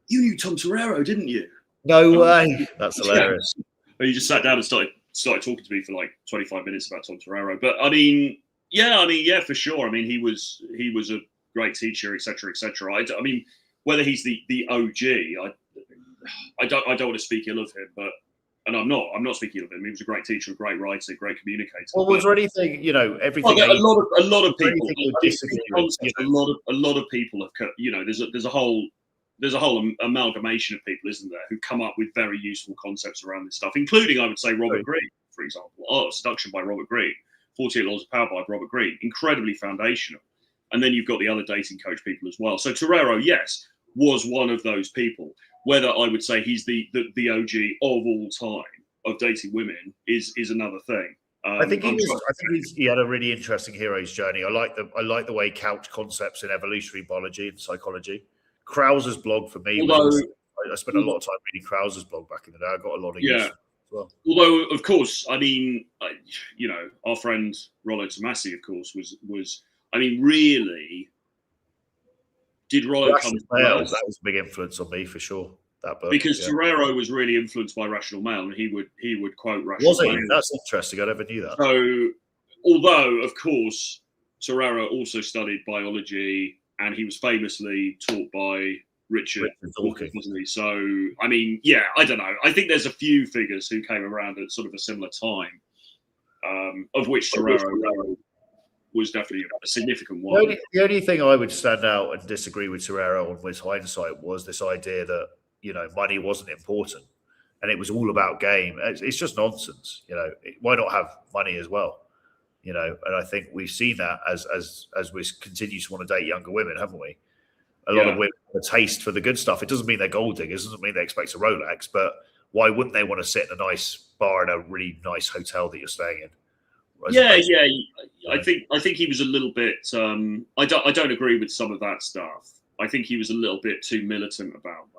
"You knew Tom Torero, didn't you?" No way. That's hilarious. And he just sat down and started talking to me for like 25 minutes about Tom Torero. But I mean, for sure. I mean, he was a great teacher, etc., etc. I mean, whether he's the OG, I don't want to speak ill of him, but. And I'm not speaking of him. He was a great teacher, a great writer, a great communicator. Well, was there anything, everything? A lot of people. A lot of people have, there's a whole amalgamation of people, isn't there, who come up with very useful concepts around this stuff, including, I would say, Robert Greene, for example. Art of Seduction by Robert Greene, 48 Laws of Power by Robert Greene, incredibly foundational. And then you've got the other dating coach people as well. So Torero, yes, was one of those people. Whether I would say he's the OG of all time of dating women is another thing. I think he had a really interesting hero's journey. I like the way he couched concepts in evolutionary biology and psychology. Krauser's blog for me. I spent a lot of time reading Krauser's blog back in the day. I got a lot of use as well. Although, of course, I mean, our friend Rollo Tomasi, of course, was really. Did Rollo come to that was a big influence on me for sure. That book, because Torero was really influenced by Rational Male, and he would quote Rational Male. That's interesting. I never knew that. So, although of course Torero also studied biology, and he was famously taught by Richard Dawkins, wasn't he? So, I mean, I don't know. I think there's a few figures who came around at sort of a similar time, of which Torero was definitely a significant one. The only thing I would stand out and disagree with Torero on with hindsight was this idea that, money wasn't important and it was all about game. It's just nonsense. Why not have money as well? And I think we've seen that as we continue to want to date younger women, haven't we? A lot of women have a taste for the good stuff. It doesn't mean they're gold diggers. It doesn't mean they expect a Rolex, but why wouldn't they want to sit in a nice bar in a really nice hotel that you're staying in? I think he was a little bit. I don't agree with some of that stuff. I think he was a little bit too militant about that.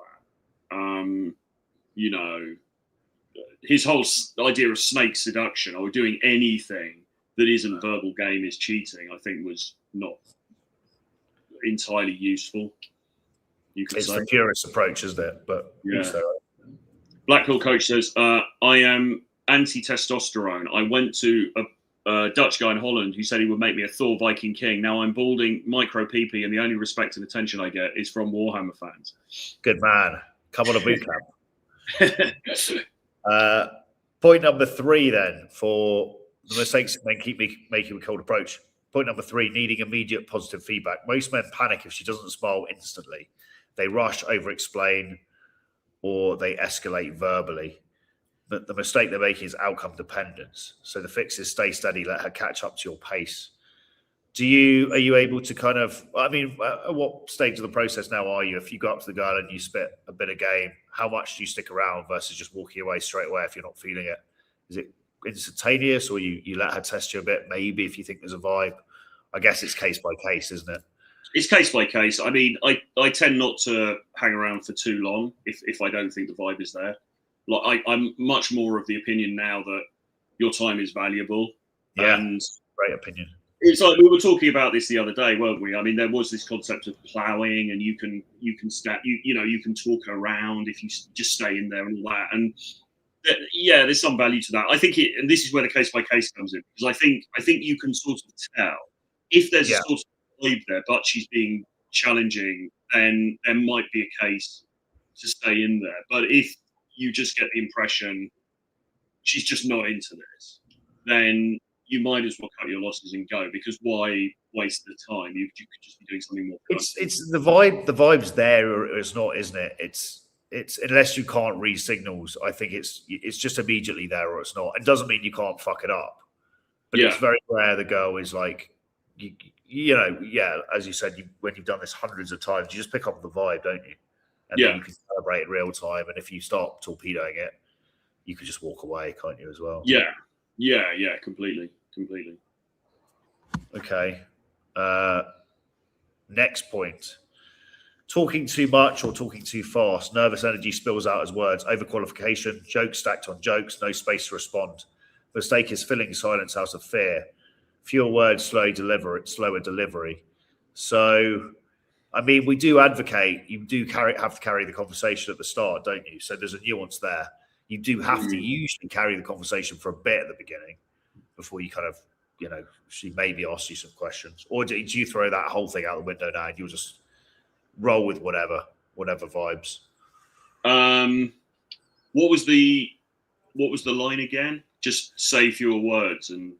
His whole idea of snake seduction, or doing anything that isn't verbal game is cheating, I think was not entirely useful. It's the purest approach, isn't it? But Blackpool Coach says, I am anti-testosterone. I went to a Dutch guy in Holland who said he would make me a Thor Viking King. Now I'm balding, micro PP, and the only respect and attention I get is from Warhammer fans. Good man. Come on a boot camp. Point number 3 then, for the mistakes men keep making with cold approach. Point number 3, needing immediate positive feedback. Most men panic if she doesn't smile instantly. They rush, over-explain, or they escalate verbally. But the mistake they're making is outcome dependence. So the fix is stay steady, let her catch up to your pace. Are you able to kind of, at what stage of the process now are you? If you go up to the girl and you spit a bit of game, how much do you stick around versus just walking away straight away if you're not feeling it? Is it instantaneous, or you let her test you a bit, maybe, if you think there's a vibe? I guess it's case by case, isn't it? It's case by case. I mean, I tend not to hang around for too long if I don't think the vibe is there. Like I'm much more of the opinion now that your time is valuable. Yeah, and great opinion. It's like we were talking about this the other day, weren't we? I mean, there was this concept of ploughing, and you can talk around if you just stay in there and all that. And there's some value to that. I think and this is where the case by case comes in, because I think you can sort of tell if there's a sort of vibe there, but she's being challenging, then there might be a case to stay in there. But if you just get the impression she's just not into this, then you might as well cut your losses and go, because why waste the time? You could just be doing something more. It's the vibe. The vibe's there, or it's not, isn't it? It's unless you can't read signals. I think it's just immediately there, or it's not. It doesn't mean you can't fuck it up, but it's very rare the girl is like, as you said, when you've done this hundreds of times, you just pick up the vibe, don't you? and then you can celebrate in real time. And if you start torpedoing it, you could just walk away, can't you, as well? Yeah, completely. Okay. Next point. Talking too much or talking too fast. Nervous energy spills out as words. Overqualification. Jokes stacked on jokes. No space to respond. Mistake is filling silence out of fear. Fewer words, slower delivery. So, I mean, we do advocate. You do have to carry the conversation at the start, don't you? So there's a nuance there. You do have to usually carry the conversation for a bit at the beginning before you kind of, she maybe asks you some questions. Or do you throw that whole thing out the window now and you'll just roll with whatever vibes? What was the line again? Just say fewer words. And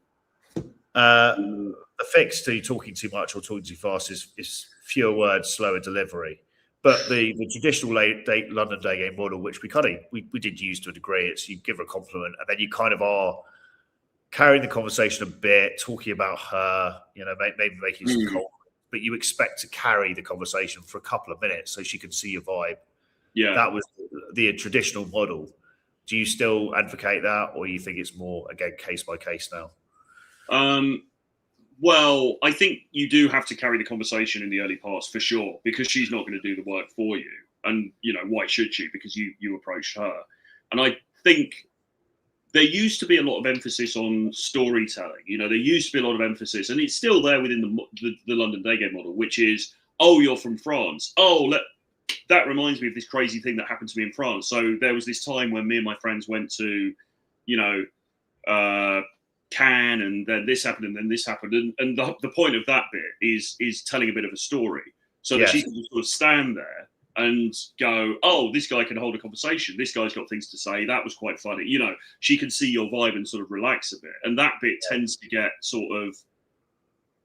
the fix to talking too much or talking too fast is fewer words, slower delivery. But the traditional London day game model, which we did use to a degree, it's you give her a compliment and then you kind of are carrying the conversation a bit, talking about her, maybe making some comments, but you expect to carry the conversation for a couple of minutes so she can see your vibe. Yeah, that was the traditional model. Do you still advocate that, or you think it's more, again, case by case now? Well, I think you do have to carry the conversation in the early parts for sure, because she's not going to do the work for you. And, why should she? Because you approached her. And I think there used to be a lot of emphasis on storytelling. There used to be a lot of emphasis, and it's still there within the London day game model, which is, oh, you're from France. That reminds me of this crazy thing that happened to me in France. So there was this time when me and my friends went to, Cannes, and then this happened, and then this happened. And the point of that bit is telling a bit of a story so that she can just sort of stand there and go, oh, this guy can hold a conversation. This guy's got things to say. That was quite funny. She can see your vibe and sort of relax a bit. And that bit tends to get sort of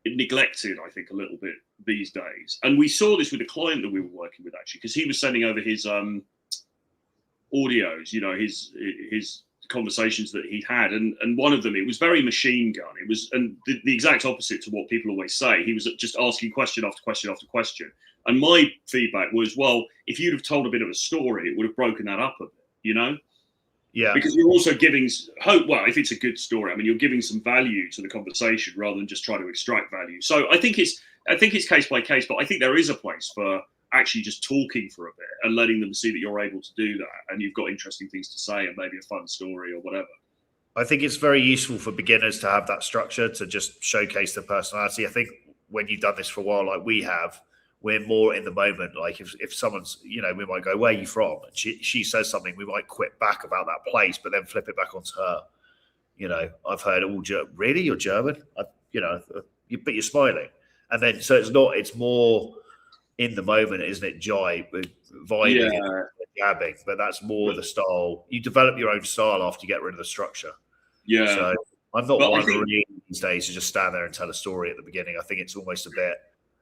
neglected, I think, a little bit these days. And we saw this with a client that we were working with, actually, because he was sending over his audios, his conversations that he had, and one of them, it was very machine gun. It was, and the exact opposite to what people always say. He was just asking question after question after question. And my feedback was, well, if you'd have told a bit of a story, it would have broken that up a bit, Yeah. Because you're also giving hope. Well, if it's a good story, I mean, you're giving some value to the conversation rather than just trying to extract value. So I think it's case by case, but I think there is a place for actually just talking for a bit and letting them see that you're able to do that and you've got interesting things to say and maybe a fun story or whatever. I think it's very useful for beginners to have that structure to just showcase their personality. I think when you've done this for a while, like we have, we're more in the moment. Like if someone's, we might go, where are you from? And she says something, we might quip back about that place, but then flip it back onto her. I've heard, really? You're German? But you're smiling. And then, so it's more in the moment, isn't it? Vibing, jabbing, but that's more the style. You develop your own style after you get rid of the structure. Yeah. So I'm not one really these days to just stand there and tell a story at the beginning. I think it's almost a bit,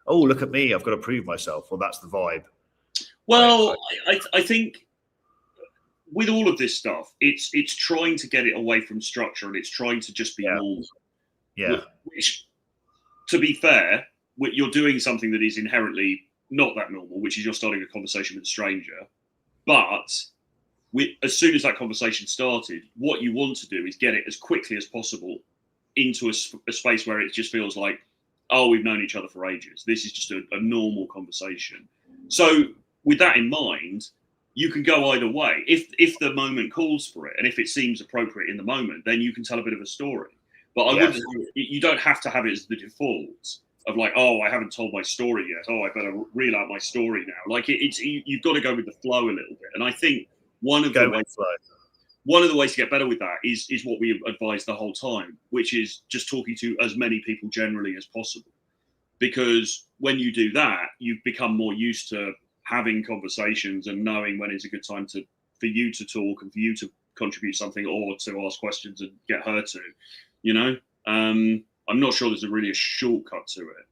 oh, look at me, I've got to prove myself. Well, that's the vibe. Well, I think with all of this stuff, it's trying to get it away from structure and it's trying to just be normal. Yeah. Which, to be fair, you're doing something that is inherently not that normal, which is you're starting a conversation with a stranger. But as soon as that conversation started, what you want to do is get it as quickly as possible into a space where it just feels like, oh, we've known each other for ages. This is just a normal conversation. So with that in mind, you can go either way. If the moment calls for it and if it seems appropriate in the moment, then you can tell a bit of a story. But you don't have to have it as the default of like, oh, I haven't told my story yet. Oh, I better reel out my story now. Like you've got to go with the flow a little bit. And I think one of the ways to get better with that is what we advise the whole time, which is just talking to as many people generally as possible. Because when you do that, you become more used to having conversations and knowing when is a good time for you to talk and for you to contribute something or to ask questions and get her to, I'm not sure there's really a shortcut to it.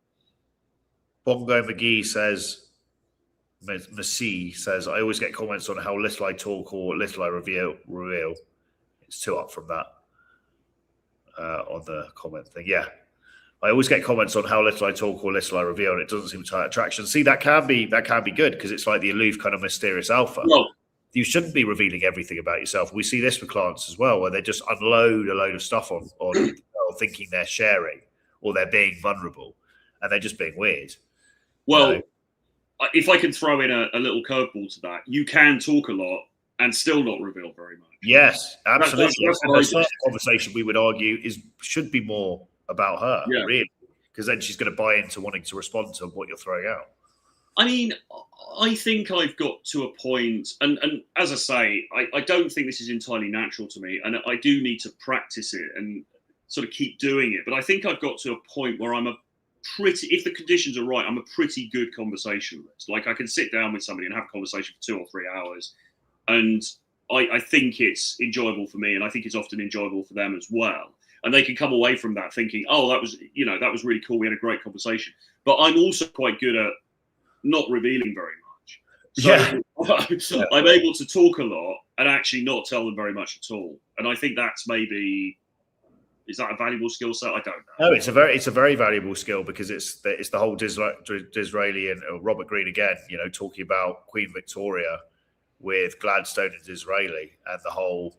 Bongo McGee says, I always get comments on how little I talk or little I reveal. It's two up from that on the comment thing. Yeah. I always get comments on how little I talk or little I reveal, and it doesn't seem to have attraction. See, that can be good because it's like the aloof kind of mysterious alpha. Well, you shouldn't be revealing everything about yourself. We see this with clients as well, where they just unload a load of stuff on thinking they're sharing or they're being vulnerable, and they're just being weird. Well, if I can throw in a little curveball to that, you can talk a lot and still not reveal very much. Yes, absolutely. That's the conversation we would argue should be more about her, really, because then she's going to buy into wanting to respond to what you're throwing out. I mean, I think I've got to a point, and as I say, I don't think this is entirely natural to me, and I do need to practice it and sort of keep doing it. But I think I've got to a point where if the conditions are right, I'm a pretty good conversationalist. Like, I can sit down with somebody and have a conversation for 2 or 3 hours, and I think it's enjoyable for me, and I think it's often enjoyable for them as well. And they can come away from that thinking, oh, that was really cool. We had a great conversation. But I'm also quite good at not revealing very much. So I'm able to talk a lot and actually not tell them very much at all. And I think that's maybe, is that a valuable skill set? I don't know. No, it's a very valuable skill because it's the whole Disraeli and Robert Greene again, talking about Queen Victoria with Gladstone and Disraeli, and the whole,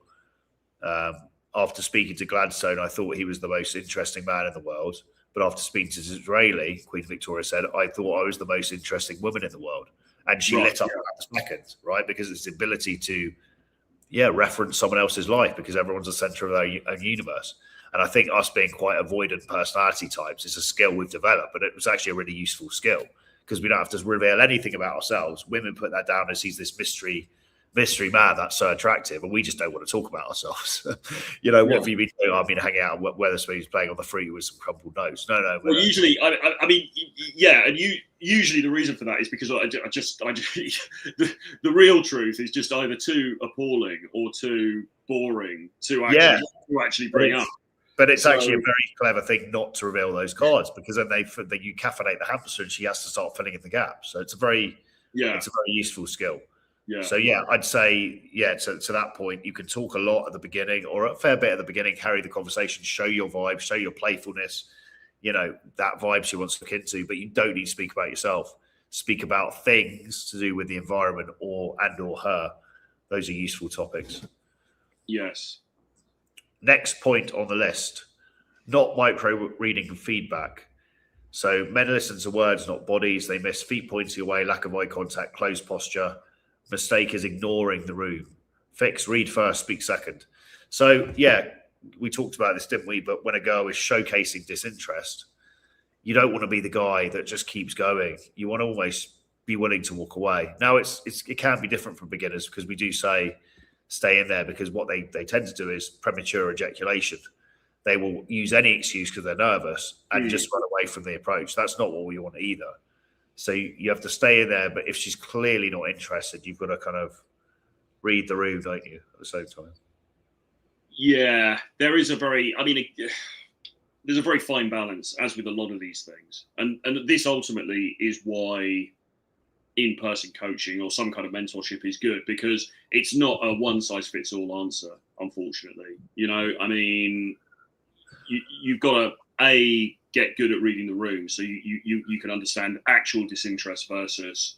after speaking to Gladstone, I thought he was the most interesting man in the world. But after speaking to Disraeli, Queen Victoria said, I thought I was the most interesting woman in the world. And she lit up that second, right? Because it's the ability to, reference someone else's life, because everyone's the center of their own universe. And I think us being quite avoidant personality types is a skill we've developed, but it was actually a really useful skill because we don't have to reveal anything about ourselves. Women put that down as he's this mystery man that's so attractive, and we just don't want to talk about ourselves. What have you been doing? I've been hanging out at Wetherspoons playing on the free with some crumpled notes. No. Well, usually, I mean, and usually the reason for that is because I just the real truth is just either too appalling or too boring to actually bring up. But it's actually a very clever thing not to reveal those cards, because then you caffeinate the hamster and she has to start filling in the gaps. So it's a very useful skill. Yeah. So I'd say to that point, you can talk a lot at the beginning, or a fair bit at the beginning, carry the conversation, show your vibe, show your playfulness, that vibe she wants to look into, but you don't need to speak about yourself. Speak about things to do with the environment or her. Those are useful topics. Yes. Next point on the list, not micro reading feedback. So men listen to words, not bodies. They miss feet pointing away, lack of eye contact, closed posture. Mistake is ignoring the room. Fix, read first, speak second. So, we talked about this, didn't we? But when a girl is showcasing disinterest, you don't want to be the guy that just keeps going. You want to almost be willing to walk away. Now, it can be different for beginners, because we do say stay in there, because what they tend to do is premature ejaculation. They will use any excuse because they're nervous and just run away from the approach. That's not what we want either. So you have to stay in there, but if she's clearly not interested, you've got to kind of read the room, don't you, at the same time? Yeah, there's a very fine balance, as with a lot of these things. And this ultimately is why in-person coaching or some kind of mentorship is good, because it's not a one-size-fits-all answer, unfortunately. You've got to, get good at reading the room, so you can understand actual disinterest versus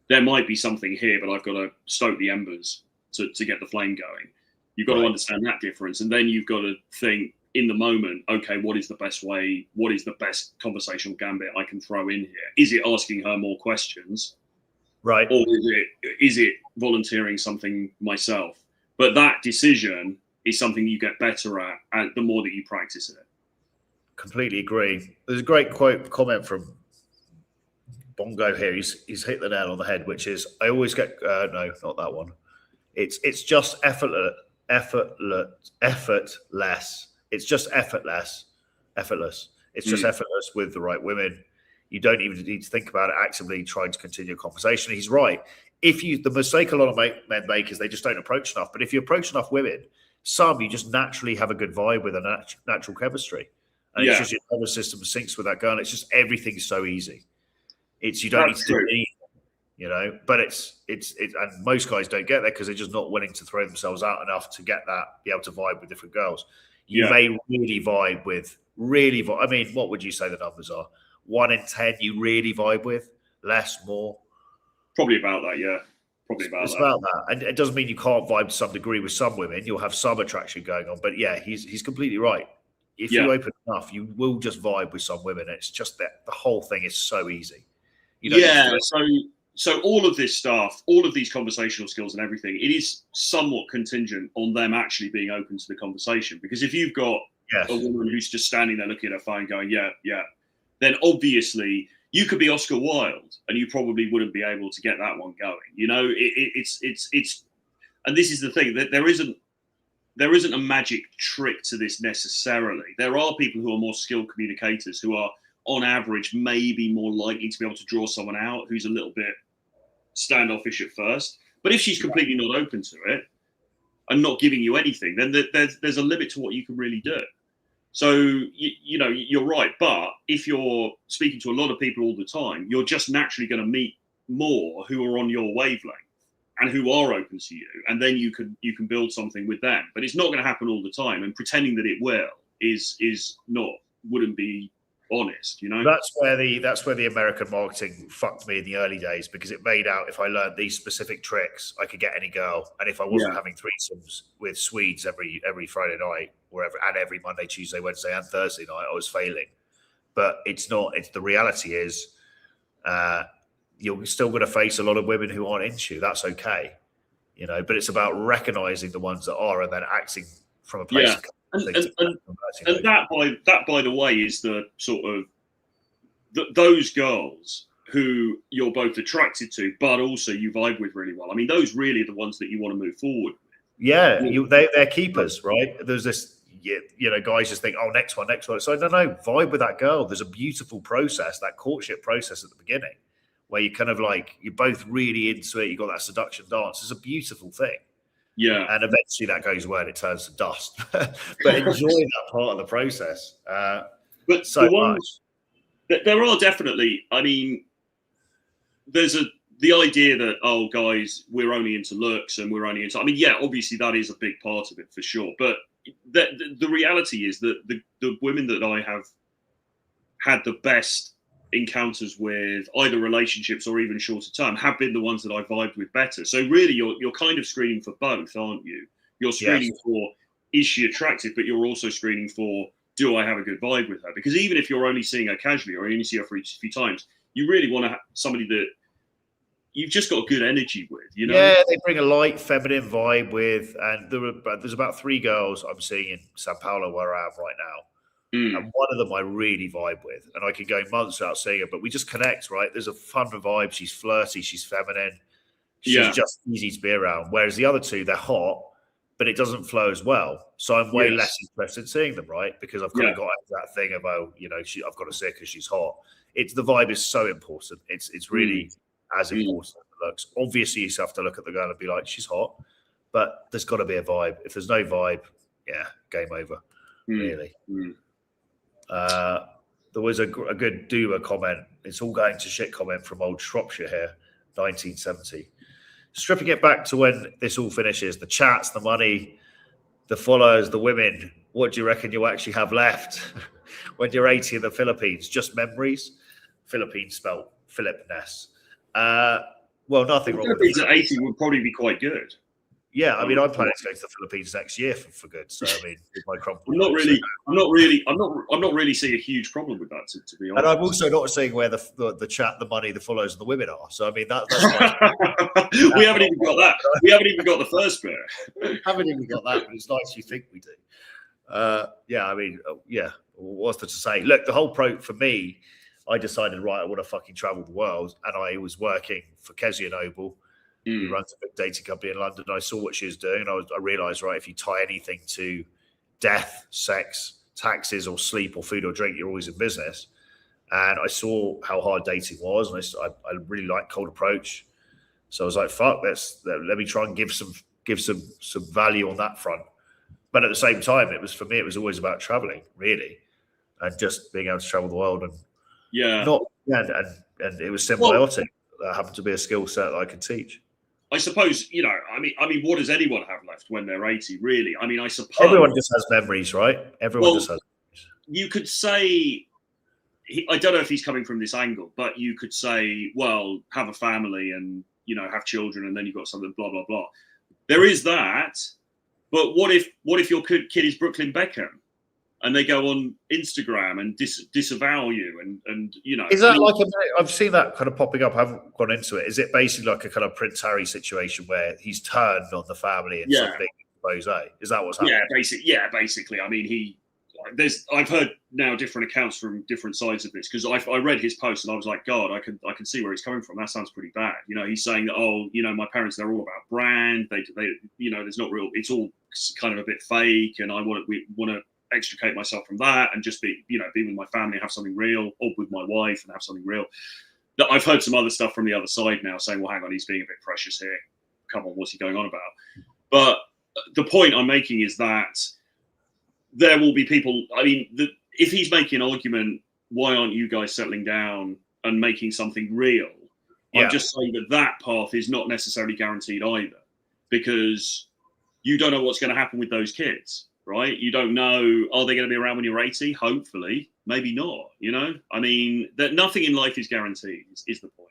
there might be something here, but I've got to stoke the embers to get the flame going. You've got to understand that difference, and then you've got to think in the moment, okay, what is the best way? What is the best conversational gambit I can throw in here? Is it asking her more questions, right, or is it volunteering something myself? But that decision is something you get better at the more that you practice it. Completely agree. There's a great comment from Bongo here. He's hit the nail on the head, which is, I always get no, not that one. It's just effortless. It's just effortless. It's just effortless with the right women. You don't even need to think about it actively trying to continue a conversation. He's right. The mistake a lot of men make is they just don't approach enough. But if you approach enough women, you just naturally have a good vibe with a natural chemistry. And it's just your nervous system syncs with that girl. It's just everything's so easy. You don't need to do anything, but it's and most guys don't get there because they're just not willing to throw themselves out enough to get that, be able to vibe with different girls. you may really vibe with. I mean, what would you say the numbers are? 1 in 10 you really vibe with? Less, more? Probably about that, yeah. It's about that. And it doesn't mean you can't vibe to some degree with some women. You'll have some attraction going on. But yeah, he's completely right. If you open enough, you will just vibe with some women. It's just that the whole thing is so easy. So all of this stuff, all of these conversational skills and everything, it is somewhat contingent on them actually being open to the conversation. Because if you've got a woman who's just standing there looking at her phone going, yeah, then obviously you could be Oscar Wilde and you probably wouldn't be able to get that one going. You know, it's and this is the thing, that there isn't a magic trick to this necessarily. There are people who are more skilled communicators who are on average maybe more likely to be able to draw someone out who's a little bit standoffish at first. But if she's completely not open to it and not giving you anything, then there's a limit to what you can really do. So, you know, you're right. But if you're speaking to a lot of people all the time, you're just naturally going to meet more who are on your wavelength and who are open to you. And then you can build something with them. But it's not going to happen all the time. And pretending that it will wouldn't be honest, you know. That's where the American marketing fucked me in the early days, because it made out if I learned these specific tricks, I could get any girl, and if I wasn't having threesomes with Swedes every Friday night, and every Monday, Tuesday, Wednesday, and Thursday night, I was failing. But it's not. It's the reality is, you're still going to face a lot of women who aren't into you. That's okay, you know. But it's about recognizing the ones that are, and then acting from a place. Of And that, by the way, is the sort of those girls who you're both attracted to, but also you vibe with really well. I mean, those really are the ones that you want to move forward with. Yeah, they're keepers, right? There's this, you know, guys just think, oh, next one. So no, vibe with that girl. There's a beautiful process, that courtship process at the beginning, where you kind of like, you're both really into it. You got that seduction dance. It's a beautiful thing. Yeah. And eventually that goes away and it turns to dust. But enjoy that part of the process. But so much. There are definitely, I mean, there's the idea that, oh, guys, we're only into looks and we're only into, I mean, yeah, obviously that is a big part of it for sure. But the reality is that the women that I have had the best encounters with, either relationships or even shorter term, have been the ones that I vibed with better. So really you're kind of screening for both, aren't you? You're screening for, is she attractive, but you're also screening for, do I have a good vibe with her? Because even if you're only seeing her casually or only see her for a few times, you really want to have somebody that you've just got good energy with, you know? Yeah, they bring a light feminine vibe with, and there's about 3 girls I'm seeing in Sao Paulo where I am right now. And one of them I really vibe with, and I could go months without seeing her, but we just connect, right? There's a fun vibe. She's flirty, she's feminine, she's just easy to be around. Whereas the other 2, they're hot, but it doesn't flow as well. So I'm way less interested in seeing them, right? Because I've kind of got that thing of, oh, you know, I've got to see her because she's hot. It's the vibe is so important. It's really as important as the looks. Obviously, you have to look at the girl and be like, she's hot, but there's got to be a vibe. If there's no vibe, game over, really. There was a good doer comment. It's all going to shit comment from old Shropshire here, 1970. Stripping it back to when this all finishes, the chats, the money, the followers, the women, what do you reckon you'll actually have left when you're 80 in the Philippines? Just memories? Philippines spelled Philip Ness. Well, nothing wrong with Philippines at 80 would probably be quite good. Yeah, I mean, I'm planning to go to the Philippines next year for good. So I mean, with my crumple, I'm not really seeing a huge problem with that, to be honest. And I'm also not seeing where the chat, the money, the followers, and the women are. So I mean, that's we haven't even got that. We haven't even got the first bit. Haven't even got that, but it's nice you think we do. I mean, what's there to say? Look, the whole for me, I decided, right, I want to fucking travel the world, and I was working for Kezia Noble. He runs a big dating company in London. I saw what she was doing. And I realized, right, if you tie anything to death, sex, taxes, or sleep, or food or drink, you're always in business. And I saw how hard dating was, and I really like cold approach. So I was like, fuck, let me try and give some value on that front. But at the same time, it was always about traveling, really, and just being able to travel the world. And and it was symbiotic. That happened to be a skill set that I could teach. I suppose, you know, I mean, what does anyone have left when they're 80, really? I mean, I suppose everyone just has memories, right? Everyone just has. You could say, I don't know if he's coming from this angle, but you could say, well, have a family and, you know, have children, and then you've got something, blah, blah, blah. There is that. But what if your kid is Brooklyn Beckham and they go on Instagram and disavow you and you know? Is that I've seen that kind of popping up. I haven't gone into it. Is it basically like a kind of Prince Harry situation where he's turned on the family and some big expose? Is that what's happening? Yeah, basically. I mean, I've heard now different accounts from different sides of this, because I read his post and I was like, God, I can see where he's coming from. That sounds pretty bad. You know, he's saying that, oh, you know, my parents, they're all about brand. They you know, there's not real. It's all kind of a bit fake, and we want to extricate myself from that and just be with my family and have something real, or with my wife and have something real. I've heard some other stuff from the other side now saying, well, hang on, he's being a bit precious here. Come on, what's he going on about? But the point I'm making is that there will be people. I mean, if he's making an argument, why aren't you guys settling down and making something real? Yeah. I'm just saying that path is not necessarily guaranteed either, because you don't know what's going to happen with those kids, right? You don't know, are they going to be around when you're 80? Hopefully, maybe not. You know, I mean, that nothing in life is guaranteed. Is the point.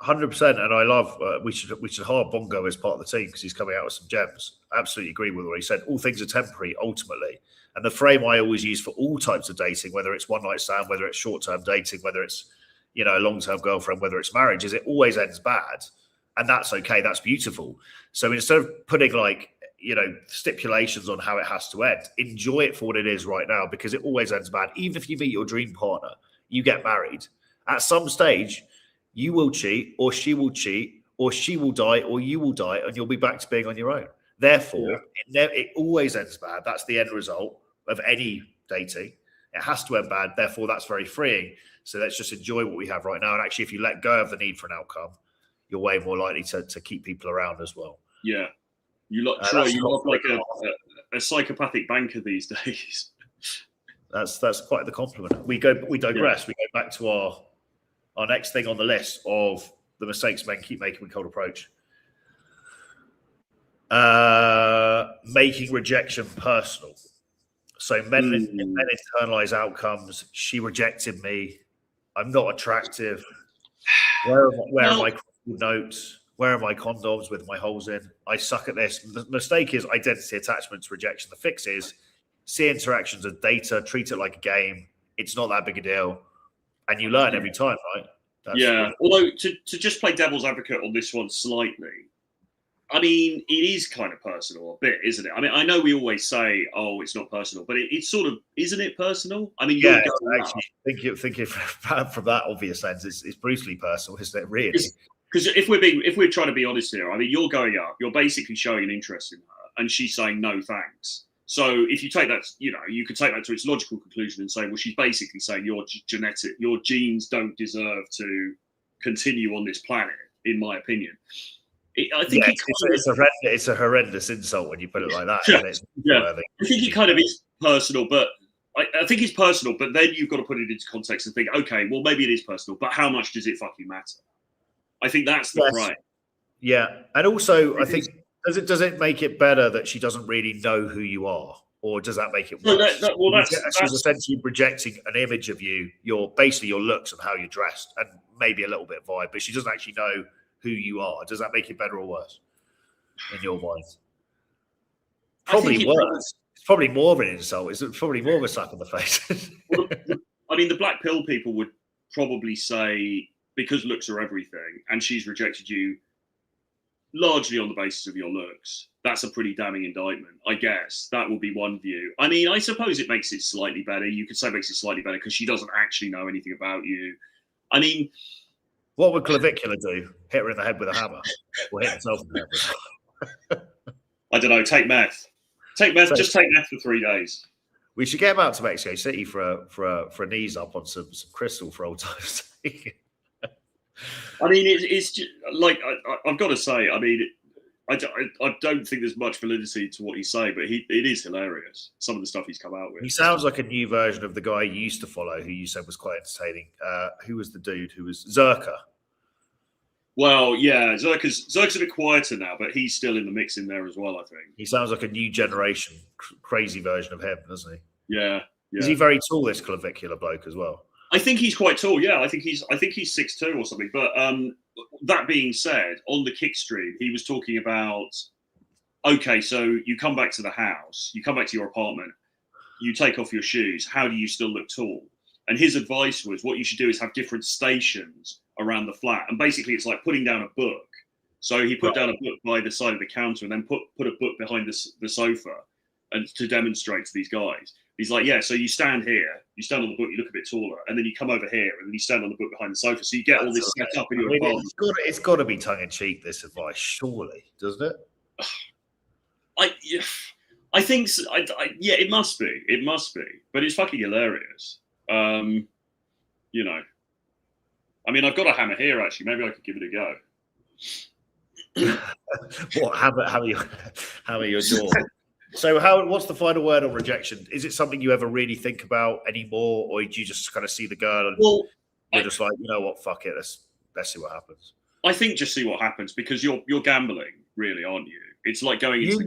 100%, and I love. We should hire Bongo as part of the team because he's coming out with some gems. Absolutely agree with what he said. All things are temporary, ultimately. And the frame I always use for all types of dating, whether it's one night stand, whether it's short term dating, whether it's a long term girlfriend, whether it's marriage, is it always ends bad, and that's okay. That's beautiful. So instead of putting stipulations on how it has to end, enjoy it for what it is right now, because it always ends bad. Even if you meet your dream partner, you get married, at some stage you will cheat, or she will cheat, or she will die, or you will die, and you'll be back to being on your own. Therefore, it always ends bad. That's the end result of any dating. It has to end bad. Therefore, that's very freeing. So let's just enjoy what we have right now. And actually, if you let go of the need for an outcome, you're way more likely to keep people around as well. Yeah. You look like a psychopathic banker these days. That's quite the compliment. We digress. Yeah. We go back to our next thing on the list of the mistakes men keep making with cold approach. Making rejection personal. So men internalize outcomes. She rejected me. I'm not attractive. Where are my notes? Where are my condoms with my holes in? I suck at this. The mistake is identity attachment to rejection. The fix is see interactions as data, treat it like a game. It's not that big a deal. And you learn every time, right? Although to just play devil's advocate on this one slightly, I mean, it is kind of personal a bit, isn't it? I mean, I know we always say, "Oh, it's not personal," but it's sort of, isn't it personal? I mean, thinking from that obvious sense, it's brutally personal, isn't it? Really, because if we're trying to be honest here, I mean, you're going up, you're basically showing an interest in her, and she's saying no thanks. So if you take that, you could take that to its logical conclusion and say, well, she's basically saying your genes don't deserve to continue on this planet, in my opinion. I think it's a horrendous insult when you put it like that. I think it kind of is personal, but I think it's personal. But then you've got to put it into context and think, okay, well, maybe it is personal, but how much does it fucking matter? I think that's the right. Yeah, and also I think does it make it better that she doesn't really know who you are, or does that make it worse? She's essentially projecting an image of you, basically your looks and how you're dressed, and maybe a little bit of vibe, but she doesn't actually know who you are. Does that make it better or worse in your mind? Probably worse. It's probably more of an insult. It's probably more of a slap in the face. Well, I mean, the black pill people would probably say, because looks are everything, and she's rejected you largely on the basis of your looks, that's a pretty damning indictment, I guess. That would be one view. I mean, I suppose it makes it slightly better. You could say it makes it slightly better because she doesn't actually know anything about you. I mean, what would Clavicular do? Hit her in the head with a hammer, or hit himself in the head with I don't know. Take meth. Just take meth for 3 days. We should get him out to Mexico City for a knees up on some crystal for old times' sake. I mean, it's just, like I've got to say. I mean, I don't think there's much validity to what he's saying, but it is hilarious. Some of the stuff he's come out with. He sounds like a new version of the guy you used to follow, who you said was quite entertaining. Who was the dude who was Zerka? Well, yeah, Zerk's a bit quieter now, but he's still in the mix in there as well, I think. He sounds like a new generation, crazy version of him, doesn't he? Yeah. Is he very tall, this clavicular bloke, as well? I think he's quite tall. Yeah, I think he's 6'2" or something. But that being said, on the kick stream, he was talking about, okay, so you come back to the house, you come back to your apartment, you take off your shoes. How do you still look tall? And his advice was, what you should do is have different stations around the flat, and basically it's like putting down a book. So he put down a book by the side of the counter, and then put a book behind the sofa, and to demonstrate to these guys. He's like, yeah, so you stand here, you stand on the book, you look a bit taller, and then you come over here, and then you stand on the book behind the sofa. So you get all this set up in your apartment. It's got to be tongue in cheek, this advice, surely, doesn't it? I think so. Yeah, it must be. It must be. But it's fucking hilarious. You know. I mean, I've got a hammer here, actually. Maybe I could give it a go. What, hammer your door? So what's the final word on rejection? Is it something you ever really think about anymore, or do you just kind of see the girl and you're just like, you know what, fuck it, let's see what happens? I think just see what happens, because you're gambling, really, aren't you? It's like going into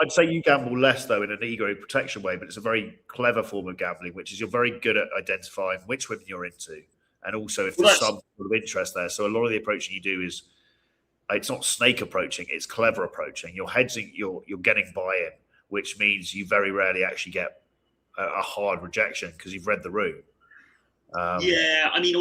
I'd say you gamble less, though, in an ego protection way, but it's a very clever form of gambling, which is you're very good at identifying which women you're into, and also if there's some sort of interest there. So a lot of the approaching you do is, it's not snake approaching, it's clever approaching. You're hedging, you're getting buy-in, which means you very rarely actually get a hard rejection because you've read the room. Yeah, I mean,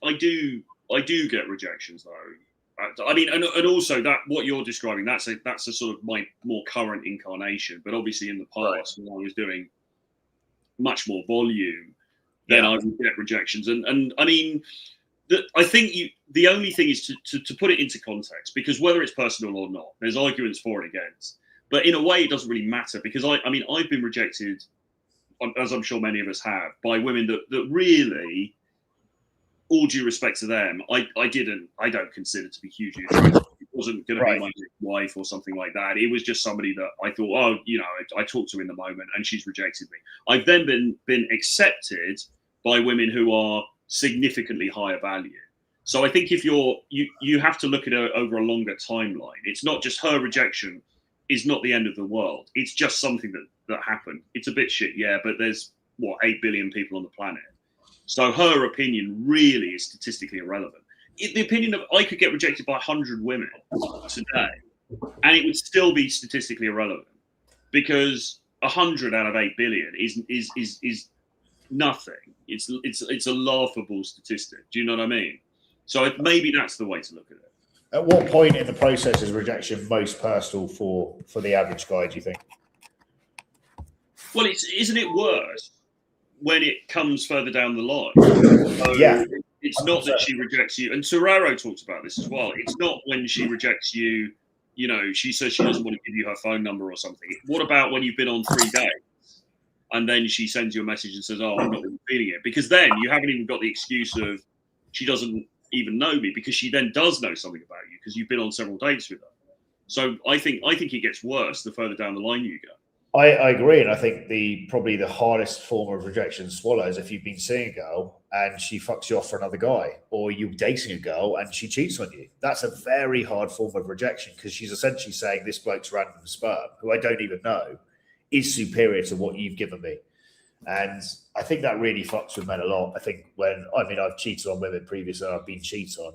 I do get rejections, though. I mean, and also that what you're describing, that's a sort of my more current incarnation. But obviously, in the past, when I was doing much more volume, then I would get rejections. And I mean, I think the only thing is to put it into context, because whether it's personal or not, there's arguments for and against. But in a way, it doesn't really matter, because I mean, I've been rejected, as I'm sure many of us have, by women that really, all due respect to them, I don't consider to be hugely attractive. It wasn't going to be my wife or something like that. It was just somebody that I thought, oh, you know, I talked to in the moment, and she's rejected me. I've then been accepted by women who are significantly higher value. So I think if you have to look at it over a longer timeline. It's not just her rejection is not the end of the world. It's just something that happened. It's a bit shit, yeah, but there's 8 billion people on the planet. So her opinion really is statistically irrelevant. The opinion of I could get rejected by 100 women today, and it would still be statistically irrelevant, because 100 out of 8 billion is nothing. It's a laughable statistic. Do you know what I mean? So maybe that's the way to look at it. At what point in the process is rejection most personal for the average guy, do you think? Well, isn't it worse when it comes further down the line? So it's not that she rejects you, and Torero talks about this as well. It's not when she rejects you, you know, she says she doesn't want to give you her phone number or something. What about when you've been on 3 dates and then she sends you a message and says, oh, I'm not really feeling it? Because then you haven't even got the excuse of she doesn't even know me, because she then does know something about you because you've been on several dates with her. So I think it gets worse the further down the line you go. I agree, and I think probably the hardest form of rejection to swallow is if you've been seeing a girl and she fucks you off for another guy, or you're dating a girl and she cheats on you. That's a very hard form of rejection, because she's essentially saying this bloke's random sperm, who I don't even know, is superior to what you've given me. And I think that really fucks with men a lot. I think I've cheated on women previously, and I've been cheated on,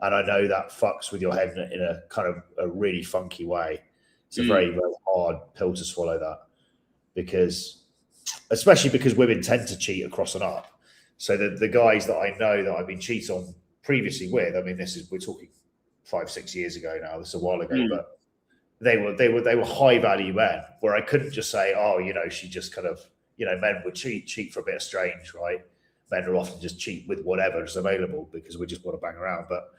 and I know that fucks with your head in a kind of a really funky way. It's a very, very hard pill to swallow, that, especially because women tend to cheat across and up. So the guys that I know that I've been cheated on previously with, I mean, we're talking 5-6 years ago now. This is a while ago, but they were high value men, where I couldn't just say, oh, you know, she just kind of, you know, men would cheat for a bit of strange, right? Men are often just cheat with whatever is available because we just want to bang around. But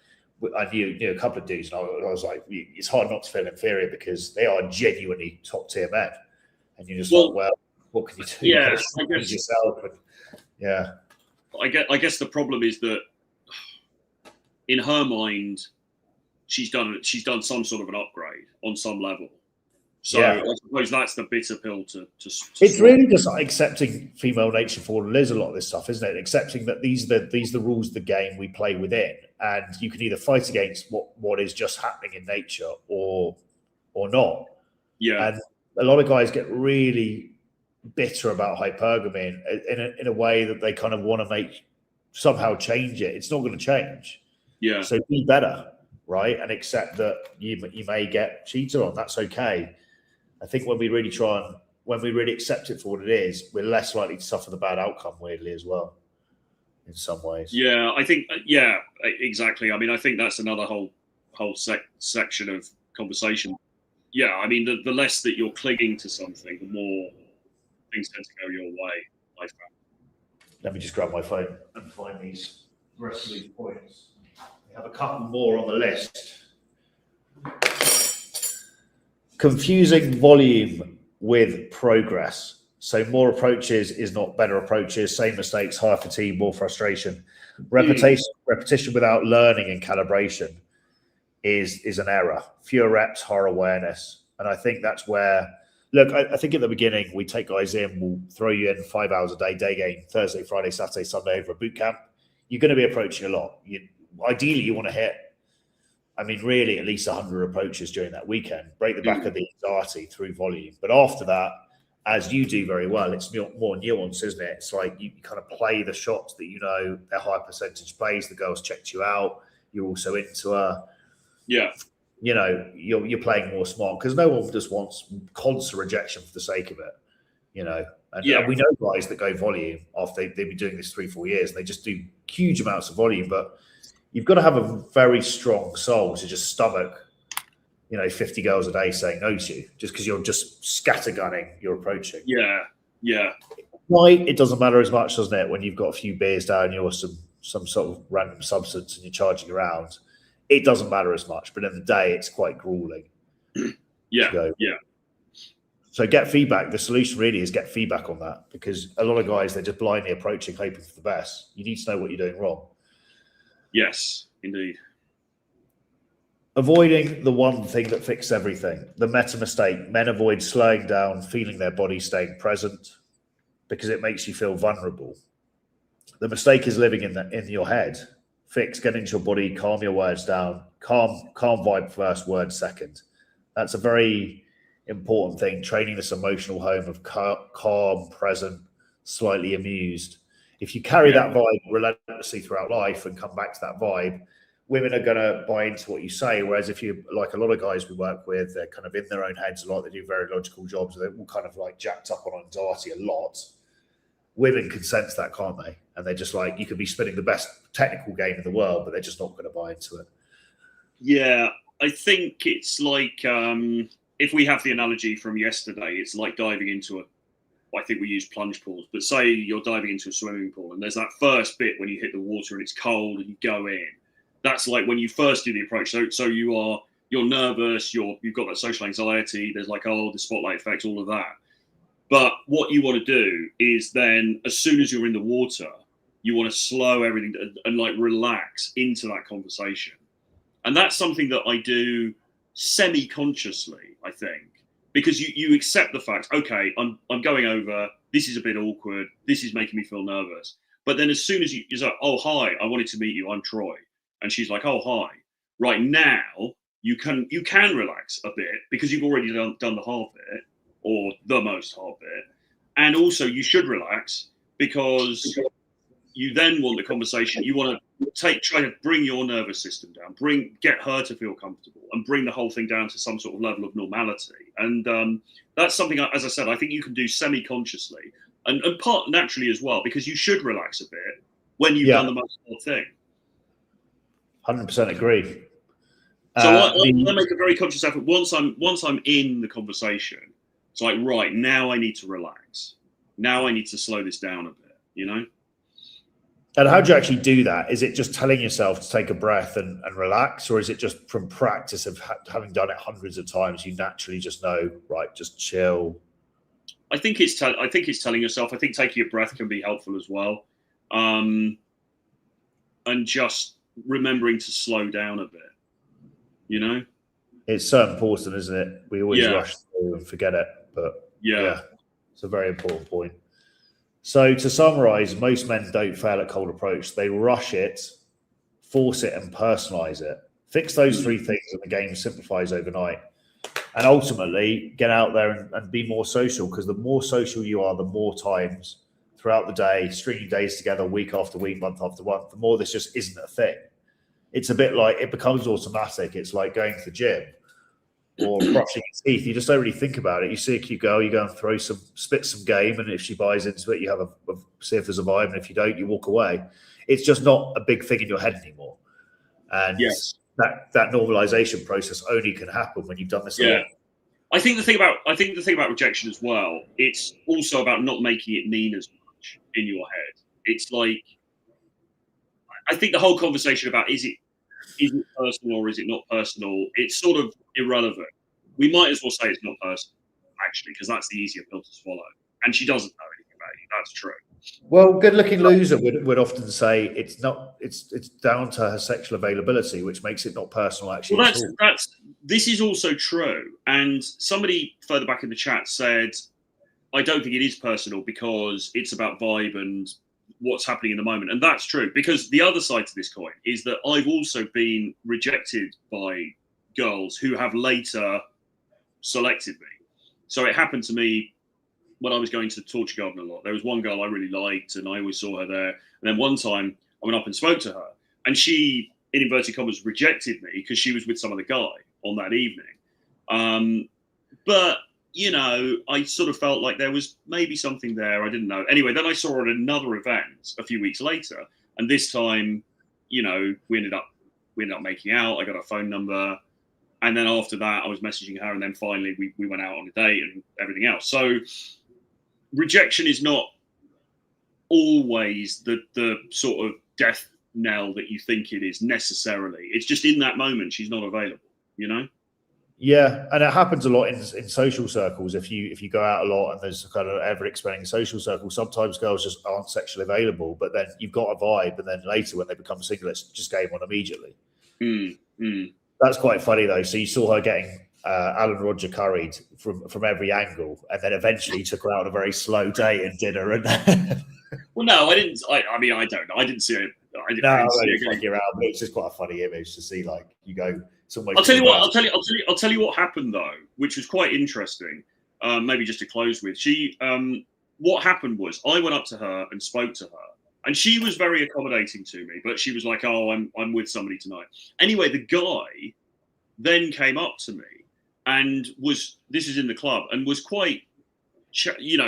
I knew a couple of dudes, and I was like, it's hard not to feel inferior, because they are genuinely top tier men, and you're just like, well, what can you do? Yeah, I guess yourself. I guess the problem is that in her mind, she's done some sort of an upgrade on some level. So I suppose that's the bitter pill to it's really just like accepting female nature for what it is. A lot of this stuff, isn't it? Accepting that these are the rules of the game we play within, and you can either fight against what is just happening in nature or not. Yeah. And a lot of guys get really bitter about hypergamy in a way that they kind of want to somehow change it. It's not going to change. Yeah. So be better, right? And accept that you may get cheated on. That's okay. I think when we really accept it for what it is, we're less likely to suffer the bad outcome, weirdly, as well, in some ways. Yeah, I think, exactly. I mean, I think that's another whole section of conversation. Yeah, I mean, the less that you're clinging to something, the more things tend to go your way, I found. Let me just grab my phone and find the rest of these points. We have a couple more on the list. Confusing volume with progress. So more approaches is not better approaches. Same mistakes, higher fatigue, more frustration. Repetition without learning and calibration is an error. Fewer reps, higher awareness. And I think that's where, look, I think at the beginning, we take guys in, we'll throw you in 5 hours a day game, Thursday, Friday, Saturday, Sunday over a boot camp. You're going to be approaching a lot. Ideally, you want to hit, I mean, really at least 100 approaches during that weekend, break the back of the anxiety through volume. But after that, as you do very well, it's more nuanced, isn't it? It's like you kind of play the shots that you know they're high percentage plays. The girl's checked you out. You're also into her. Yeah. You know, you're playing more smart because no one just wants constant rejection for the sake of it, you know. And we know guys that go volume after they've been doing this 3-4 years and they just do huge amounts of volume, but you've got to have a very strong soul to just stomach, 50 girls a day saying no to you just because you're just scattergunning your approaching. Yeah. Right, it doesn't matter as much, doesn't it, when you've got a few beers down you or some sort of random substance and you're charging around. It doesn't matter as much, but in the day, it's quite grueling. Yeah. So get feedback. The solution really is get feedback on that because a lot of guys, they're just blindly approaching, hoping for the best. You need to know what you're doing wrong. Yes, indeed. Avoiding the one thing that fixes everything, the meta mistake. Men avoid slowing down, feeling their body, staying present because it makes you feel vulnerable. The mistake is living in your head. Fix, get into your body, calm your words down, calm vibe first, words second. That's a very important thing. Training this emotional home of calm, present, slightly amused. If you carry that vibe relentlessly throughout life and come back to that vibe, women are going to buy into what you say. Whereas if you, like a lot of guys we work with, they're kind of in their own heads a lot. They do very logical jobs. They're all kind of like jacked up on anxiety a lot. Women can sense that, can't they? And they're just like, you could be spinning the best technical game in the world, but they're just not going to buy into it. Yeah, I think it's like, if we have the analogy from yesterday, it's like diving into I think we use plunge pools, but say you're diving into a swimming pool and there's that first bit when you hit the water and it's cold and you go in. That's like when you first do the approach. So you're nervous, you've got that social anxiety, there's like, the spotlight effect, all of that. But what you want to do is then, as soon as you're in the water, you want to slow everything and like relax into that conversation. And that's something that I do semi-consciously, I think, because you accept the fact, okay, I'm going over, this is a bit awkward, this is making me feel nervous. But then as soon as you're like, oh, hi, I wanted to meet you, I'm Troy. And she's like, oh, hi. Right now, you can relax a bit because you've already done the hard bit, or the most hard bit. And also you should relax because you then want the conversation. You want to try to bring your nervous system down, get her to feel comfortable and bring the whole thing down to some sort of level of normality. And that's something, as I said, I think you can do semi-consciously and part naturally as well, because you should relax a bit when you've done the most hard thing. 100% agree. So I make a very conscious effort once I'm in the conversation. It's like, right, now I need to relax. Now I need to slow this down a bit, And how do you actually do that? Is it just telling yourself to take a breath and relax? Or is it just from practice of having done it hundreds of times, you naturally just know, right, just chill? I think it's telling yourself. I think taking a breath can be helpful as well. And just remembering to slow down a bit, It's so important, isn't it? We always rush and forget it. But Yeah. it's a very important point. So to summarize, most men don't fail at cold approach. They rush it, force it, and personalize it. Fix those three things and the game simplifies overnight. And ultimately, get out there and be more social, because the more social you are, the more times throughout the day, stringing days together, week after week, month after month, the more this just isn't a thing. It's a bit like, it becomes automatic. It's like going to the gym or brushing your teeth. You just don't really think about it. You see a cute girl, you go and spit some game, and if she buys into it, you have see if there's a vibe, and if you don't, you walk away. It's just not a big thing in your head anymore. And that normalization process only can happen when you've done this a lot. I think the thing about rejection as well, it's also about not making it mean as much in your head. It's like, I think the whole conversation about is it personal or is it not personal, it's sort of irrelevant. We might as well say it's not personal, actually, because that's the easier pill to swallow. And she doesn't know anything about you. That's true. Well, good-looking loser would often say it's down to her sexual availability, which makes it not personal. Actually, well, this is also true. And somebody further back in the chat said, "I don't think it is personal because it's about vibe and what's happening in the moment." And that's true, because the other side to this coin is that I've also been rejected by girls who have later selected me. So it happened to me when I was going to the Torture Garden a lot. There was one girl I really liked and I always saw her there. And then one time I went up and spoke to her, and she, in inverted commas, rejected me because she was with some other guy on that evening. But, you know, I sort of felt like there was maybe something there. I didn't know. Anyway, then I saw her at another event a few weeks later. And this time, you know, we ended up making out. I got her phone number. And then after that, I was messaging her. And then finally we went out on a date and everything else. So rejection is not always the sort of death knell that you think it is necessarily. It's just in that moment she's not available, you know? Yeah, and it happens a lot in social circles. If you go out a lot and there's kind of ever-expanding social circle, sometimes girls just aren't sexually available, but then you've got a vibe, and then later when they become single, it's just game on immediately. That's quite funny, though. So you saw her getting Alan Roger curried from every angle, and then eventually took her out on a very slow date and dinner. And well, no, I didn't. I mean, I don't know. I didn't see it. I didn't see it around, but it's just quite a funny image to see. Like, you go somewhere. I'll tell you what. I'll tell you what happened though, which was quite interesting. Maybe just to close with, what happened was I went up to her and spoke to her, and she was very accommodating to me. But she was like, "Oh, I'm with somebody tonight." Anyway, the guy then came up to me and this is in the club, and was quite,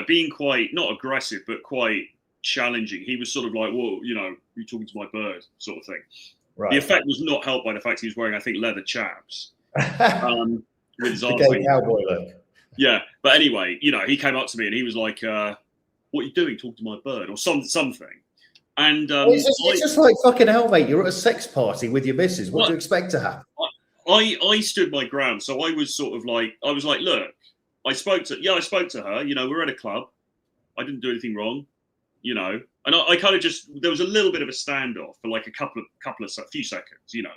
being quite not aggressive but quite challenging. He was sort of like, "Well, you know, you're talking to my bird," sort of thing. Right. The effect was not helped by the fact he was wearing, I think, leather chaps with his arms. Cowboy look. Yeah, but anyway, you know, he came up to me and he was like, "What are you doing? Talking to my bird?" or something. And it's just like, fucking hell, mate. You're at a sex party with your missus. What do you expect to happen? I stood my ground. So I was sort of like, look, I spoke to her. You know, we're at a club. I didn't do anything wrong. You know, and I kind of there was a little bit of a standoff for like a few seconds, you know,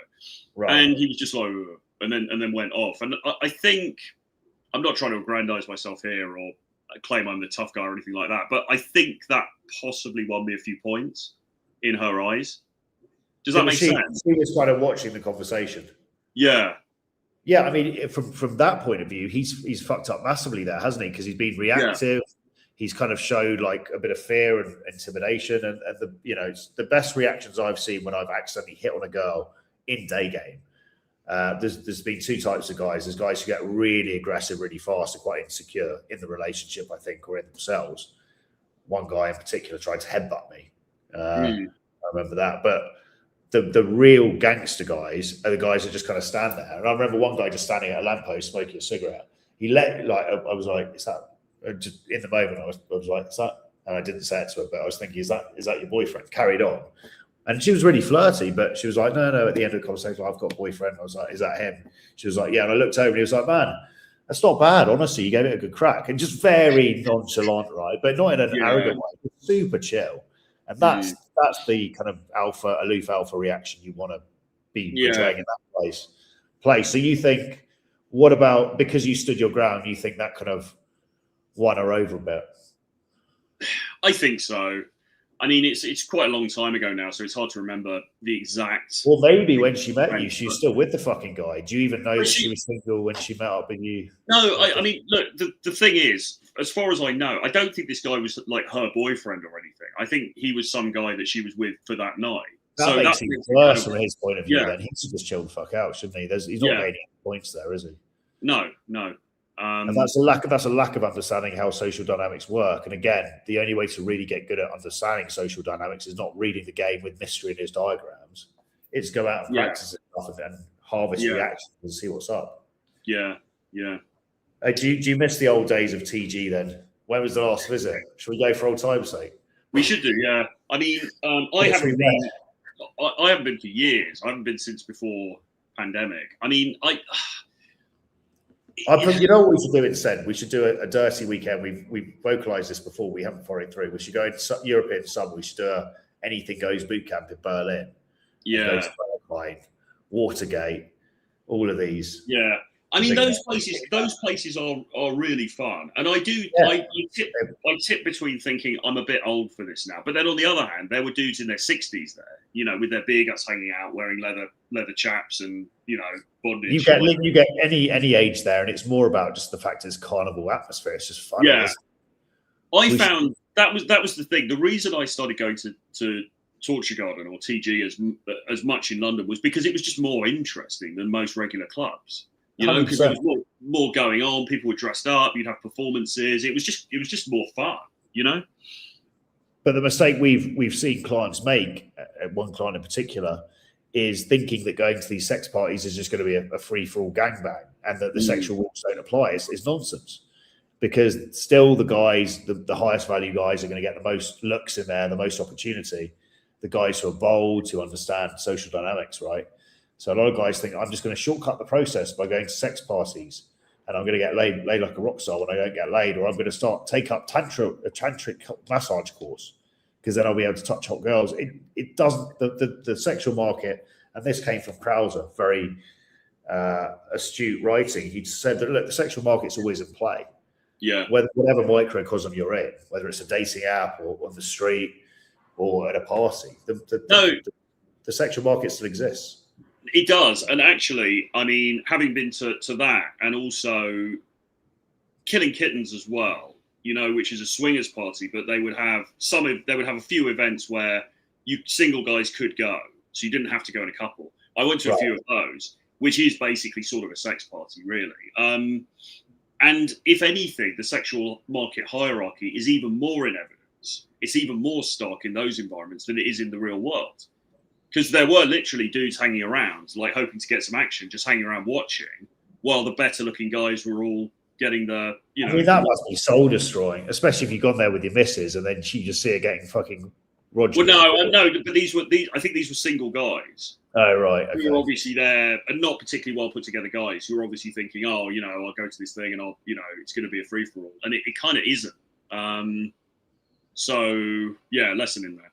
right. And he was just like, and then went off. And I think, I'm not trying to aggrandize myself here or claim I'm the tough guy or anything like that, but I think that possibly won me a few points in her eyes. Does that make sense? She was kind of watching the conversation. Yeah. Yeah, I mean, from that point of view, he's fucked up massively there, hasn't he? Because he's been reactive. Yeah. He's kind of showed like a bit of fear and intimidation, and the best reactions I've seen when I've accidentally hit on a girl in day game. There's been two types of guys. There's guys who get really aggressive really fast and quite insecure in the relationship, I think, or in themselves. One guy in particular tried to headbutt me. I remember that. But the real gangster guys are the guys that just kind of stand there. And I remember one guy just standing at a lamppost smoking a cigarette. I was like, is that? Just in the moment, I was like, is that? And I didn't say it to her, but I was thinking, is that your boyfriend? Carried on. And she was really flirty, but she was like, no. At the end of the conversation, I've got a boyfriend. I was like, is that him? She was like, yeah. And I looked over and he was like, man, that's not bad. Honestly, you gave it a good crack. And just very nonchalant, right? But not in an arrogant way. Super chill. And that's the kind of aloof alpha reaction you want to be portraying in that place. So you think what about because you stood your ground? You think that kind of won her over a bit? I think so. I mean, it's quite a long time ago now, so it's hard to remember the exact. Well, maybe when she met you, she was still with the fucking guy. Do you even know that she was single when she met up with you? No, I mean, look, the thing is, as far as I know, I don't think this guy was like her boyfriend or anything. I think he was some guy that she was with for that night. That makes it worse from his point of view. Then he should just chill the fuck out, shouldn't he? He's not gaining points there, is he? No. And that's a lack of understanding how social dynamics work. And again, the only way to really get good at understanding social dynamics is not reading the game with mystery in his diagrams. It's go out and practice stuff and harvest reactions and see what's up. Yeah. Do you miss the old days of TG then? When was the last visit? Should we go for old time's sake? We should do, yeah. I mean, I haven't been for years. I haven't been since before pandemic. I mean, you know what we should do instead? We should do a dirty weekend. We've vocalized this before. We haven't followed through. We should go into European summer. We should do a anything goes boot camp in Berlin. Yeah. Watergate, all of these. Yeah. I mean, those places are really fun. And I tip between thinking I'm a bit old for this now. But then on the other hand, there were dudes in their 60s there, you know, with their beer guts hanging out, wearing leather chaps and, you know, bondage. You get any age there, and it's more about just the fact it's carnival atmosphere. It's just fun. Yeah. I found that was the thing. The reason I started going to Torture Garden or TG as much in London was because it was just more interesting than most regular clubs. You know, because there was more going on. People were dressed up. You'd have performances. It was just more fun. You know. But the mistake we've seen clients make, one client in particular, is thinking that going to these sex parties is just going to be a free for all gangbang, and that the sexual rules don't apply. It's nonsense. Because still, the guys, the highest value guys, are going to get the most looks in there, the most opportunity. The guys who are bold, who understand social dynamics, right? So a lot of guys think, I'm just going to shortcut the process by going to sex parties, and I'm going to get laid like a rock star when I don't get laid, or I'm going to take up a tantric massage course because then I'll be able to touch hot girls. It doesn't. The sexual market, and this came from Krauser, very astute writing. He said that look, the sexual market's always in play. Yeah. Whatever microcosm you're in, whether it's a dating app or on the street or at a party, the sexual market still exists. It does. And actually, I mean, having been to that and also Killing Kittens as well, you know, which is a swingers party, but they would have a few events where single guys could go. So you didn't have to go in a couple. I went to a few of those, which is basically sort of a sex party, really. And if anything, the sexual market hierarchy is even more in evidence. It's even more stark in those environments than it is in the real world. Because there were literally dudes hanging around, like hoping to get some action, just hanging around watching, while the better looking guys were all getting the, you know. I mean, that must be soul destroying, especially if you've gone there with your missus and then you just see her getting fucking Roger. Well, no, but I think these were single guys. Oh, right. Okay. Who were obviously there, and not particularly well put together guys who were obviously thinking, oh, you know, I'll go to this thing and it's going to be a free for all. And it kind of isn't. So, yeah, lesson in there.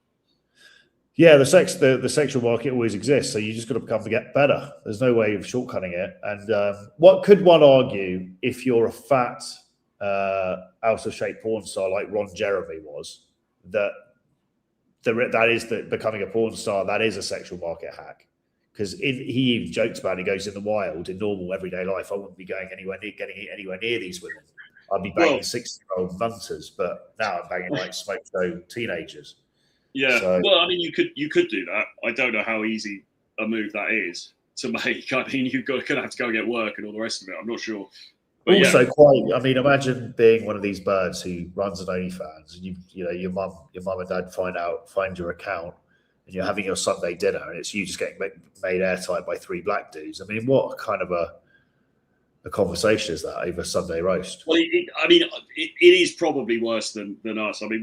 Yeah, the sexual market always exists, so you just got to become to get better. There's no way of shortcutting it. And what could one argue if you're a fat, out of shape porn star like Ron Jeremy was, that is becoming a porn star, that is a sexual market hack? Because he even jokes about it. He goes, in the wild, in normal everyday life, I wouldn't be getting anywhere near these women. I'd be banging 60-year-old munters, but now I'm banging like smoke show teenagers. Yeah, so, well, I mean, you could do that. I don't know how easy a move that is to make. I mean, you're going to have to go and get work and all the rest of it. I'm not sure. But also, I mean, imagine being one of these birds who runs an OnlyFans, and you know your mum and dad find your account, and you're having your Sunday dinner, and it's you just getting made airtight by 3 black dudes. I mean, what kind of a conversation is that over Sunday roast? Well, it is probably worse than us. I mean,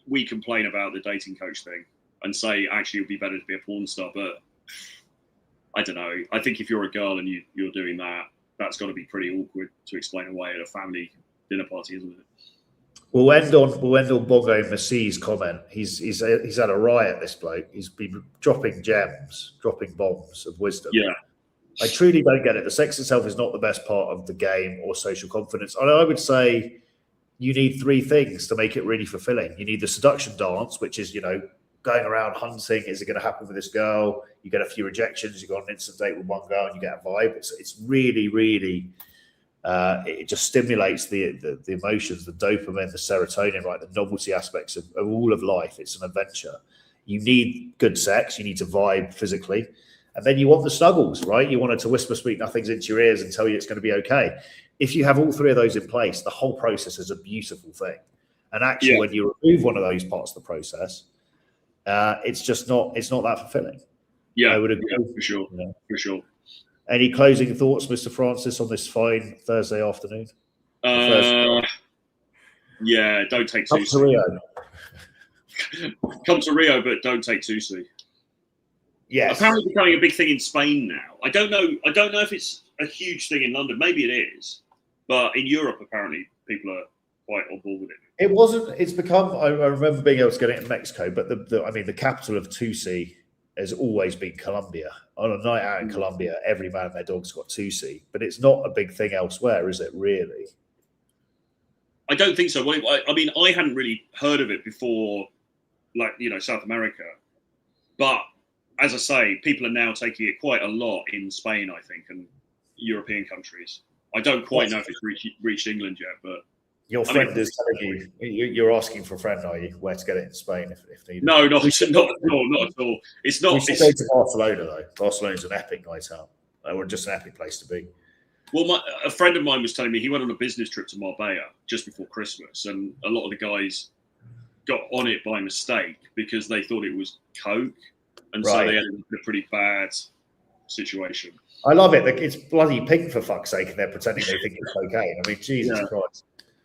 we complain about the dating coach thing and say actually it would be better to be a porn star, but I don't know. I think if you're a girl and you're doing that, that's got to be pretty awkward to explain away at a family dinner party, isn't it? We'll end on Bongo Massey's comment. He's had a riot, this bloke. He's been dropping bombs of wisdom. Yeah. I truly don't get it. The sex itself is not the best part of the game or social confidence. And I would say you need three things to make it really fulfilling. You need the seduction dance, which is, going around hunting. Is it going to happen with this girl? You get a few rejections. You go on an instant date with one girl and you get a vibe. It's really, really, it just stimulates the emotions, the dopamine, the serotonin, right? The novelty aspects of all of life. It's an adventure. You need good sex. You need to vibe physically. And then you want the snuggles, right? You want it to whisper sweet nothings into your ears and tell you it's going to be okay. If you have all three of those in place, the whole process is a beautiful thing. And actually, when you remove one of those parts of the process, it's not that fulfilling. Yeah, I would agree. Yeah, for sure. For sure. Any closing thoughts, Mr. Francis, on this fine Thursday afternoon? Yeah, don't take Come to Rio. Come to Rio, but don't take Tusi. Yes. Apparently becoming a big thing in Spain now. I don't know if it's a huge thing in London. Maybe it is. But in Europe, apparently, people are quite on board with it. It wasn't. It's become. I remember being able to get it in Mexico, but the capital of Tusi has always been Colombia. On a night out in Colombia, every man and their dog's got Tusi, but it's not a big thing elsewhere, is it? Really? I don't think so. I mean, I hadn't really heard of it before, South America. But as I say, people are now taking it quite a lot in Spain, I think, and European countries. I don't quite know if it's reached England yet, but. Your friend is telling you're asking for a friend, are you, where to get it in Spain if needed? No, not at all. It's not. We should go to Barcelona, though. Barcelona's an epic night out, or just an epic place to be. Well, a friend of mine was telling me he went on a business trip to Marbella just before Christmas, and a lot of the guys got on it by mistake because they thought it was coke, and so they ended up in a pretty bad situation. I love it. It's bloody pink, for fuck's sake, and they're pretending they think it's cocaine. I mean, Jesus Christ.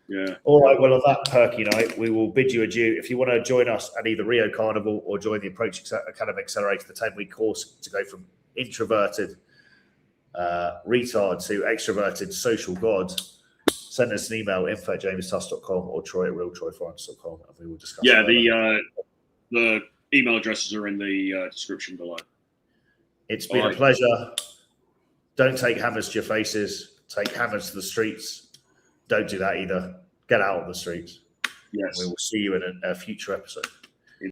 Yeah. All right. Well, on that perky night, we will bid you adieu. If you want to join us at either Rio Carnival or join the Approach Academy Accelerator, the 10-week course to go from introverted retard to extroverted social god, send us an email, info@jamestuss.com or troy@realtroyfrance.com, and we will discuss. Yeah, the email addresses are in the description below. It's been a pleasure. Don't take hammers to your faces. Take hammers to the streets. Don't do that either. Get out on the streets. Yes. We will see you in a future episode.